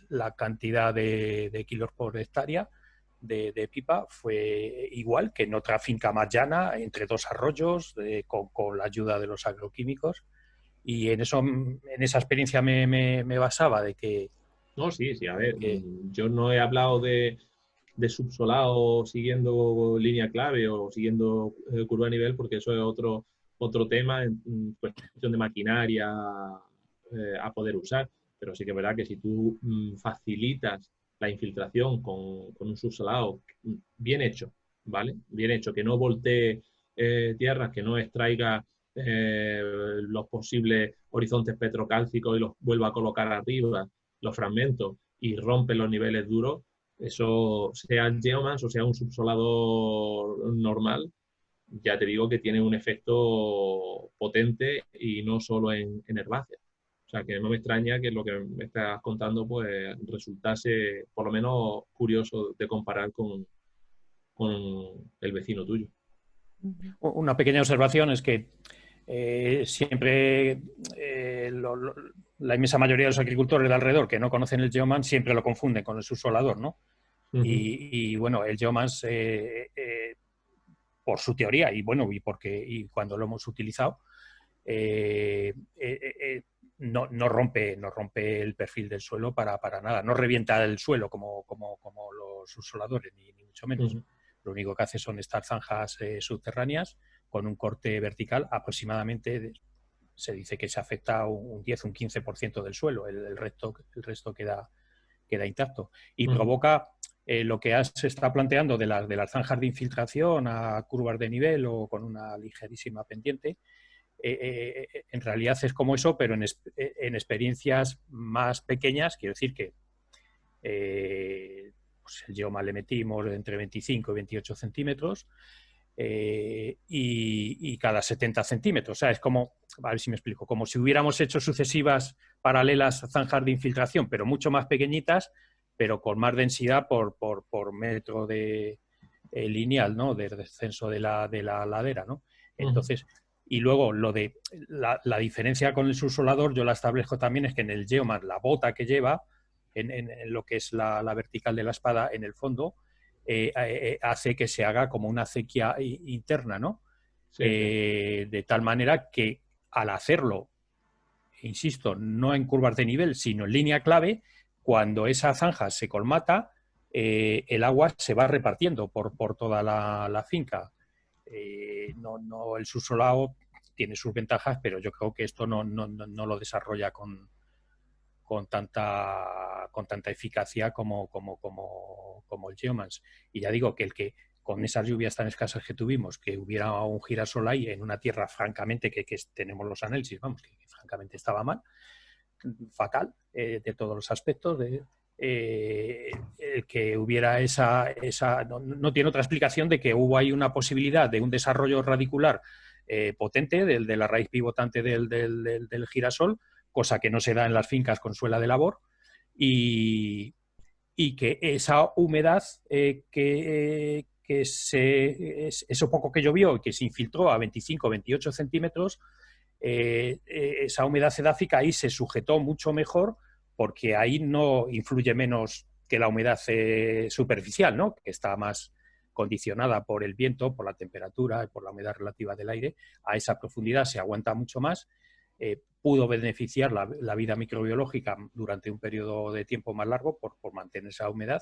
la cantidad de kilos por hectárea de pipa fue igual que en otra finca más llana, entre dos arroyos, con la ayuda de los agroquímicos. Y en esa experiencia me basaba de que... No, sí, a ver, yo no he hablado de subsolado siguiendo línea clave o siguiendo curva a nivel, porque eso es otro tema en cuestión de maquinaria a poder usar. Pero sí que es verdad que si tú facilitas la infiltración con un subsolado bien hecho, ¿vale? Bien hecho, que no voltee tierras, que no extraiga los posibles horizontes petrocálcicos y los vuelva a colocar arriba, los fragmentos, y rompe los niveles duros, eso, sea el geomans o sea un subsolador normal, ya te digo que tiene un efecto potente y no solo en herbáceas. O sea, que no me extraña que lo que me estás contando pues resultase por lo menos curioso de comparar con el vecino tuyo. Una pequeña observación es que siempre la inmensa mayoría de los agricultores de alrededor que no conocen el geomans siempre lo confunden con el subsolador, ¿no? Y bueno, el geomans, por su teoría y bueno, y cuando lo hemos utilizado, no rompe el perfil del suelo para nada, no revienta el suelo como los subsoladores, ni mucho menos. Lo único que hace son estas zanjas subterráneas con un corte vertical aproximadamente, se dice que se afecta un 10, un 15% del suelo, el resto queda intacto. Y provoca lo que se está planteando de las zanjas de infiltración a curvas de nivel o con una ligerísima pendiente. En realidad es como eso, pero en experiencias más pequeñas. Quiero decir que pues el geoma le metimos entre 25 y 28 centímetros y cada 70 centímetros. O sea, es como, a ver si me explico, como si hubiéramos hecho sucesivas paralelas zanjas de infiltración, pero mucho más pequeñitas, pero con más densidad por metro de lineal, ¿no? De descenso de la ladera, ¿no? Entonces, y luego lo de la diferencia con el subsolador, yo la establezco también, es que en el geoman la bota que lleva, en lo que es la vertical de la espada en el fondo, hace que se haga como una acequia interna, ¿no? Sí. De tal manera que al hacerlo, insisto, no en curvas de nivel, sino en línea clave, cuando esa zanja se colmata, el agua se va repartiendo por toda la finca. No, el subsolado tiene sus ventajas, pero yo creo que esto no lo desarrolla con tanta eficacia como el geomans. Y ya digo que con esas lluvias tan escasas que tuvimos, que hubiera un girasol ahí en una tierra francamente que tenemos los análisis, vamos, que francamente estaba mal, fatal, de todos los aspectos, que hubiera no tiene otra explicación de que hubo ahí una posibilidad de un desarrollo radicular potente de la raíz pivotante del girasol, cosa que no se da en las fincas con suela de labor, y que esa humedad eso poco que llovió y que se infiltró a 25 28 centímetros, esa humedad edáfica ahí se sujetó mucho mejor, porque ahí no influye menos que la humedad superficial, ¿no? Que está más condicionada por el viento, por la temperatura y por la humedad relativa del aire. A esa profundidad se aguanta mucho más. Pudo beneficiar la vida microbiológica durante un periodo de tiempo más largo por mantener esa humedad.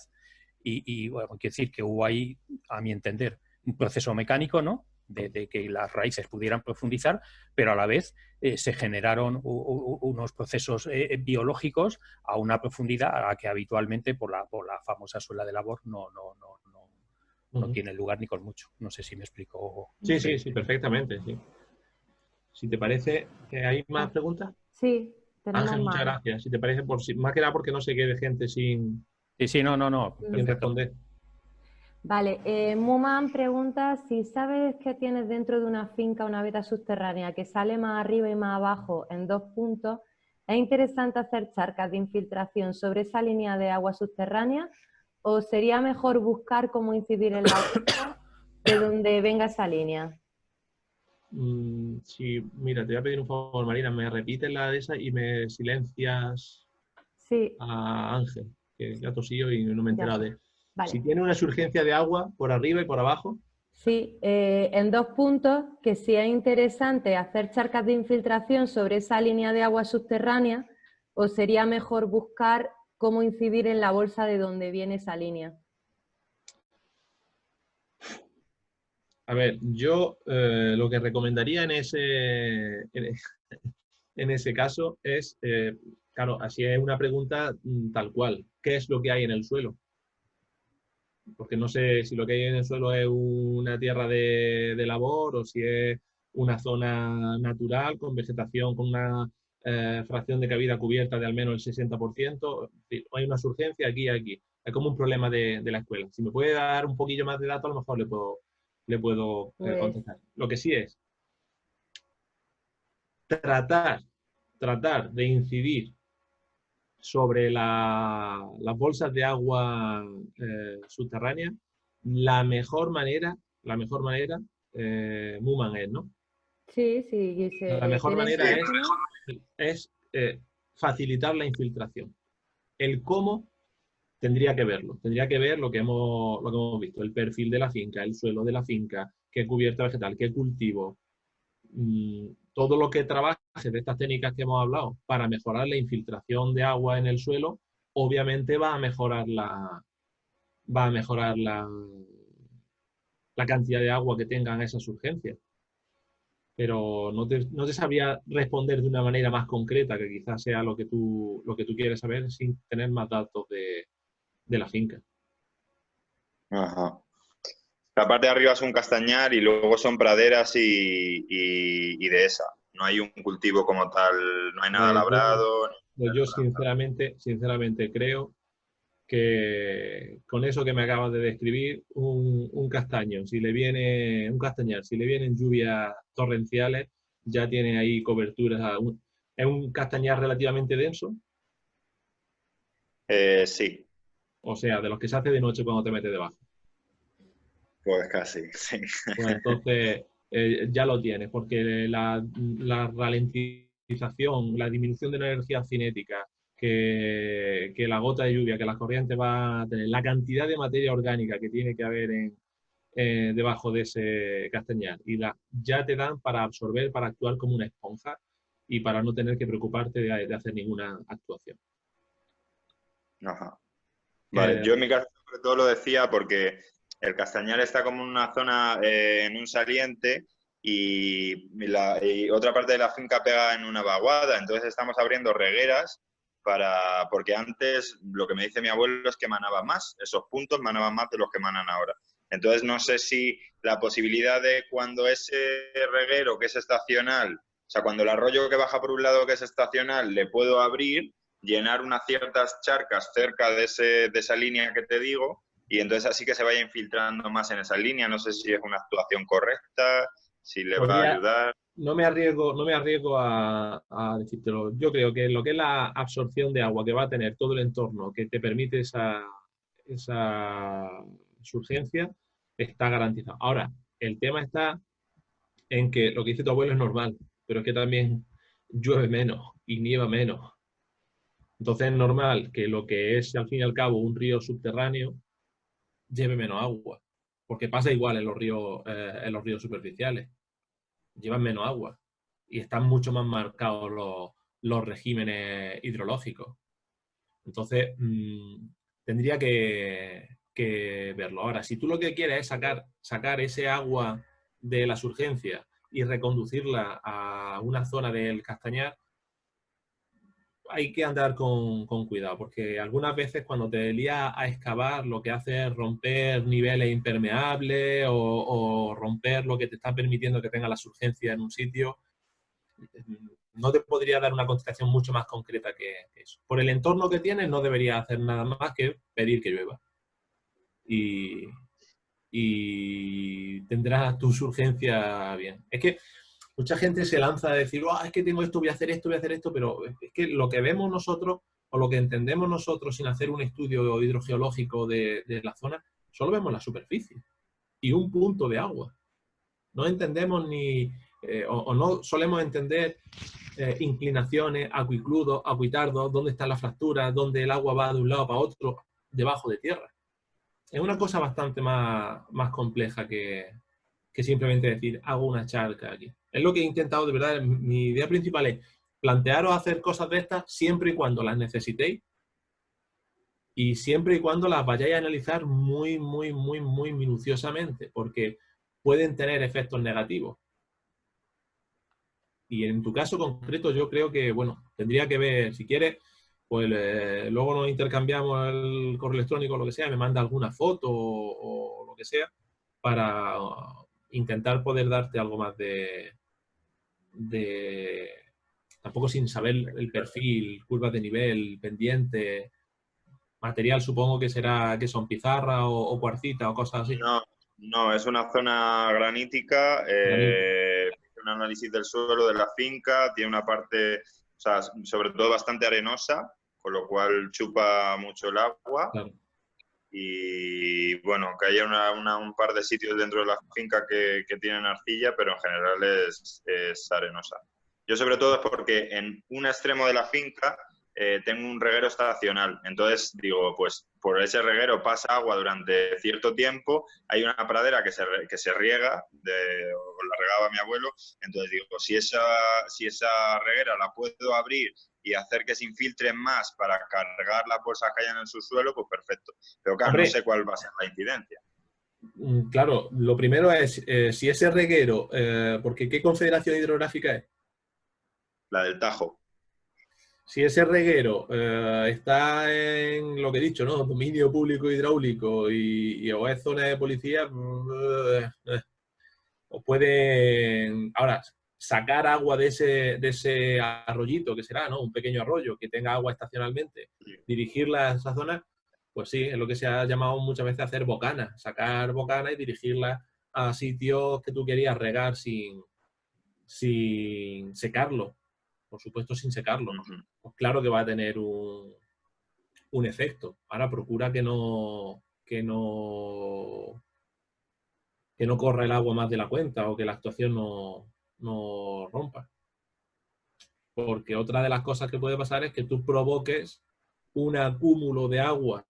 Y bueno, quiero decir que hubo ahí, a mi entender, un proceso mecánico, ¿no? De que las raíces pudieran profundizar, pero a la vez se generaron unos procesos biológicos a una profundidad a la que habitualmente por la famosa suela de labor no tiene lugar ni con mucho. No sé si me explico. Sí, perfectamente. Sí. Si te parece, ¿hay más preguntas? Sí, tenemos Ángel, muchas gracias. Si te parece, más que nada porque no se quede gente sin responder. Vale, Muman pregunta si sabes que tienes dentro de una finca una veta subterránea que sale más arriba y más abajo en 2 puntos. ¿Es interesante hacer charcas de infiltración sobre esa línea de agua subterránea o sería mejor buscar cómo incidir en la bolsa de donde venga esa línea? Sí, mira, te voy a pedir un favor, Marina, me repites la de esa y me silencias a Ángel, que ya tosío y no me he enterado de... Vale. Si tiene una surgencia de agua por arriba y por abajo. Sí, en 2 puntos, que si es interesante hacer charcas de infiltración sobre esa línea de agua subterránea o sería mejor buscar cómo incidir en la bolsa de donde viene esa línea. A ver, yo lo que recomendaría en ese caso es, claro, así es una pregunta tal cual, ¿qué es lo que hay en el suelo? Porque no sé si lo que hay en el suelo es una tierra de labor o si es una zona natural con vegetación, con una fracción de cabida cubierta de al menos el 60%. Hay una surgencia aquí y aquí. Es como un problema de la escuela. Si me puede dar un poquillo más de datos, a lo mejor le puedo contestar. Lo que sí es tratar de incidir sobre las bolsas de agua subterránea, la mejor manera, Muman es, ¿no? Sí, sí. La mejor manera es facilitar la infiltración. El cómo tendría que verlo. Tendría que ver lo que hemos visto, el perfil de la finca, el suelo de la finca, qué cubierta vegetal, qué cultivo. Todo lo que trabaje de estas técnicas que hemos hablado para mejorar la infiltración de agua en el suelo, obviamente va a mejorar la cantidad de agua que tengan esas urgencias. Pero no te sabría responder de una manera más concreta, que quizás sea lo que tú quieres saber sin tener más datos de la finca. Ajá. La parte de arriba es un castañar y luego son praderas y dehesa. No hay un cultivo como tal, no hay nada labrado. Yo sinceramente creo que con eso que me acabas de describir, un castaño, si le viene un castañar, si le vienen lluvias torrenciales, ya tiene ahí coberturas. ¿Es un castañar relativamente denso? Sí. O sea, de los que se hace de noche cuando te metes debajo. Pues casi, sí. Pues entonces ya lo tienes, porque la ralentización, la disminución de la energía cinética, que la gota de lluvia, que las corrientes va a tener, la cantidad de materia orgánica que tiene que haber debajo de ese castañar, y ya te dan para absorber, para actuar como una esponja y para no tener que preocuparte de hacer ninguna actuación. Ajá. Vale, yo en mi caso sobre todo lo decía porque el castañar está como en una zona, en un saliente, y otra parte de la finca pega en una vaguada, entonces estamos abriendo regueras porque antes lo que me dice mi abuelo es que manaba más, esos puntos manaban más de los que manan ahora. Entonces no sé si la posibilidad de cuando ese reguero que es estacional, o sea, cuando el arroyo que baja por un lado que es estacional le puedo abrir, llenar unas ciertas charcas cerca de esa línea que te digo, y entonces así que se vaya infiltrando más en esa línea. No sé si es una actuación correcta, si le va a ayudar. No me arriesgo a decírtelo. Yo creo que lo que es la absorción de agua que va a tener todo el entorno que te permite esa surgencia está garantizado. Ahora, el tema está en que lo que dice tu abuelo es normal, pero es que también llueve menos y nieva menos. Entonces es normal que lo que es, al fin y al cabo, un río subterráneo lleve menos agua, porque pasa igual en los ríos superficiales. Llevan menos agua y están mucho más marcados los regímenes hidrológicos. Entonces, tendría que verlo. Ahora, si tú lo que quieres es sacar ese agua de las urgencias y reconducirla a una zona del Castañar, hay que andar con cuidado, porque algunas veces cuando te lías a excavar, lo que hace es romper niveles impermeables o romper lo que te está permitiendo que tenga la surgencia en un sitio. No te podría dar una contestación mucho más concreta que eso. Por el entorno que tienes, no deberías hacer nada más que pedir que llueva. Y tendrás tu surgencia bien. Es que mucha gente se lanza a decir, es que tengo esto, voy a hacer esto, pero es que lo que vemos nosotros o lo que entendemos nosotros sin hacer un estudio hidrogeológico de la zona, solo vemos la superficie y un punto de agua. No entendemos o no solemos entender inclinaciones, acuicludos, acuitardos, dónde están las fracturas, dónde el agua va de un lado para otro, debajo de tierra. Es una cosa bastante más compleja que simplemente decir, hago una charca aquí. Es lo que he intentado, de verdad, mi idea principal es plantearos hacer cosas de estas siempre y cuando las necesitéis y siempre y cuando las vayáis a analizar muy minuciosamente, porque pueden tener efectos negativos. Y en tu caso concreto yo creo que, bueno, tendría que ver, si quieres, pues luego nos intercambiamos el correo electrónico o lo que sea, me manda alguna foto o lo que sea, para intentar poder darte algo más de tampoco sin saber el perfil, curvas de nivel, pendiente, material supongo que será, que son pizarra o cuarcita o cosas así. No, es una zona granítica, un análisis del suelo de la finca, tiene una parte, o sea, sobre todo bastante arenosa, con lo cual chupa mucho el agua. Claro. Y bueno, que haya un par de sitios dentro de la finca que tienen arcilla, pero en general es arenosa. Yo sobre todo es porque en un extremo de la finca tengo un reguero estacional. Entonces digo, pues por ese reguero pasa agua durante cierto tiempo, hay una pradera que se riega, o la regaba mi abuelo, entonces digo, si esa reguera la puedo abrir y hacer que se infiltren más para cargar las bolsas que hayan en su suelo, pues perfecto. Pero claro, no sé cuál va a ser la incidencia. Claro, lo primero es, si ese reguero, porque ¿qué confederación hidrográfica es? La del Tajo. Si ese reguero está en lo que he dicho, ¿no? Dominio público hidráulico o es zona de policía, os pueden... Ahora, sacar agua de ese arroyito, que será, ¿no? Un pequeño arroyo que tenga agua estacionalmente, dirigirla a esa zona, pues sí, es lo que se ha llamado muchas veces hacer bocana, sacar bocana y dirigirla a sitios que tú querías regar sin secarlo, por supuesto sin secarlo. Pues claro que va a tener un efecto. Ahora procura que no corra el agua más de la cuenta o que la actuación no rompa. Porque otra de las cosas que puede pasar es que tú provoques un acúmulo de agua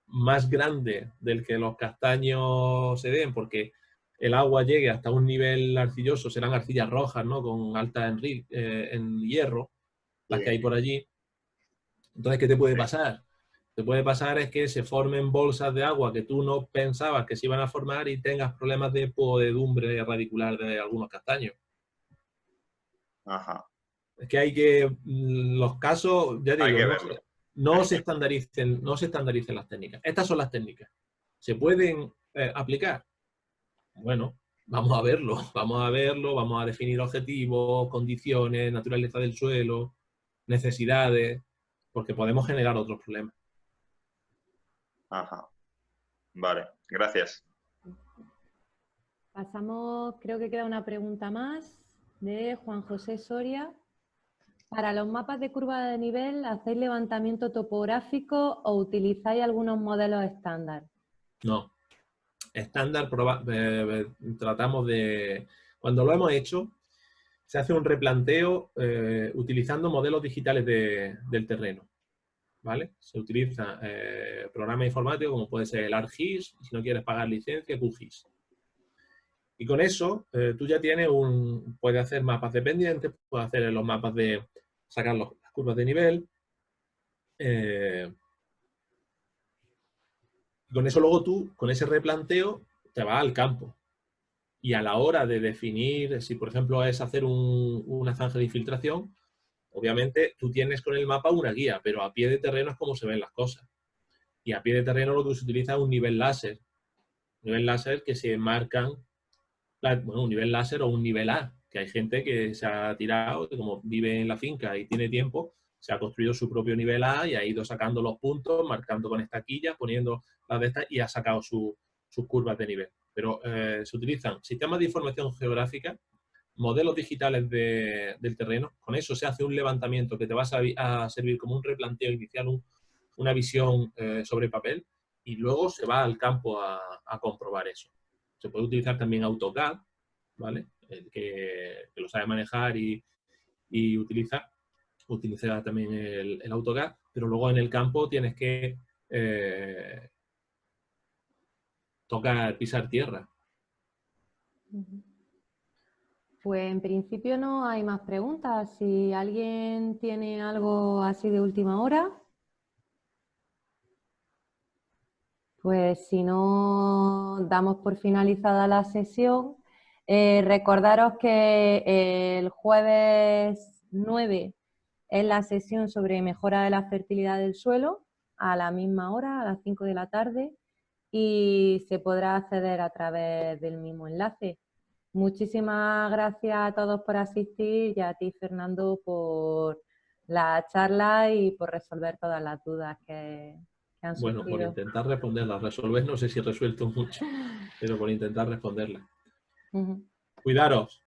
más grande del que los castaños se den, porque el agua llegue hasta un nivel arcilloso, serán arcillas rojas, ¿no? Con alta en hierro, las que hay por allí. Entonces, ¿qué te puede pasar? Te puede pasar es que se formen bolsas de agua que tú no pensabas que se iban a formar y tengas problemas de podedumbre radicular de algunos castaños. Ajá. Es que los casos, ya digo, no se estandaricen las técnicas. Estas son las técnicas. ¿Se pueden aplicar? Bueno, vamos a verlo, vamos a definir objetivos, condiciones, naturaleza del suelo, necesidades, porque podemos generar otros problemas. Ajá. Vale, gracias. Pasamos, creo que queda una pregunta más de Juan José Soria. Para los mapas de curva de nivel, ¿hacéis levantamiento topográfico o utilizáis algunos modelos estándar? No. Estándar tratamos de... Cuando lo hemos hecho, se hace un replanteo utilizando modelos digitales del terreno. ¿Vale? Se utiliza programa informático como puede ser el ArcGIS, y si no quieres pagar licencia, QGIS. Y con eso tú ya tienes puedes hacer mapas dependientes, puedes hacer los mapas de sacar las curvas de nivel. Y con eso luego tú, con ese replanteo, te vas al campo. Y a la hora de definir, si por ejemplo es hacer una zanja de infiltración, obviamente tú tienes con el mapa una guía, pero a pie de terreno es como se ven las cosas. Y a pie de terreno lo que se utiliza es un nivel láser. Un nivel láser que se marcan, un nivel láser o un nivel A, que hay gente que se ha tirado, que como vive en la finca y tiene tiempo, se ha construido su propio nivel A y ha ido sacando los puntos, marcando con estaquillas, poniendo las de estas y ha sacado sus curvas de nivel. Pero se utilizan sistemas de información geográfica, modelos digitales del terreno. Con eso se hace un levantamiento que te va a servir como un replanteo inicial, una visión sobre papel, y luego se va al campo a comprobar eso. Se puede utilizar también AutoCAD, ¿vale? El que lo sabe manejar y utilizar también el AutoCAD, pero luego en el campo tienes que pisar tierra. Pues en principio no hay más preguntas. Si alguien tiene algo así de última hora, pues si no, damos por finalizada la sesión. Recordaros que el jueves 9 es la sesión sobre mejora de la fertilidad del suelo, a la misma hora, a las 5 de la tarde, y se podrá acceder a través del mismo enlace. muchísimas gracias a todos por asistir y a ti, Fernando, por la charla y por resolver todas las dudas que han surgido. Bueno, por intentar responderlas. Resolver no sé si he resuelto mucho, pero por intentar responderlas. Cuidaros.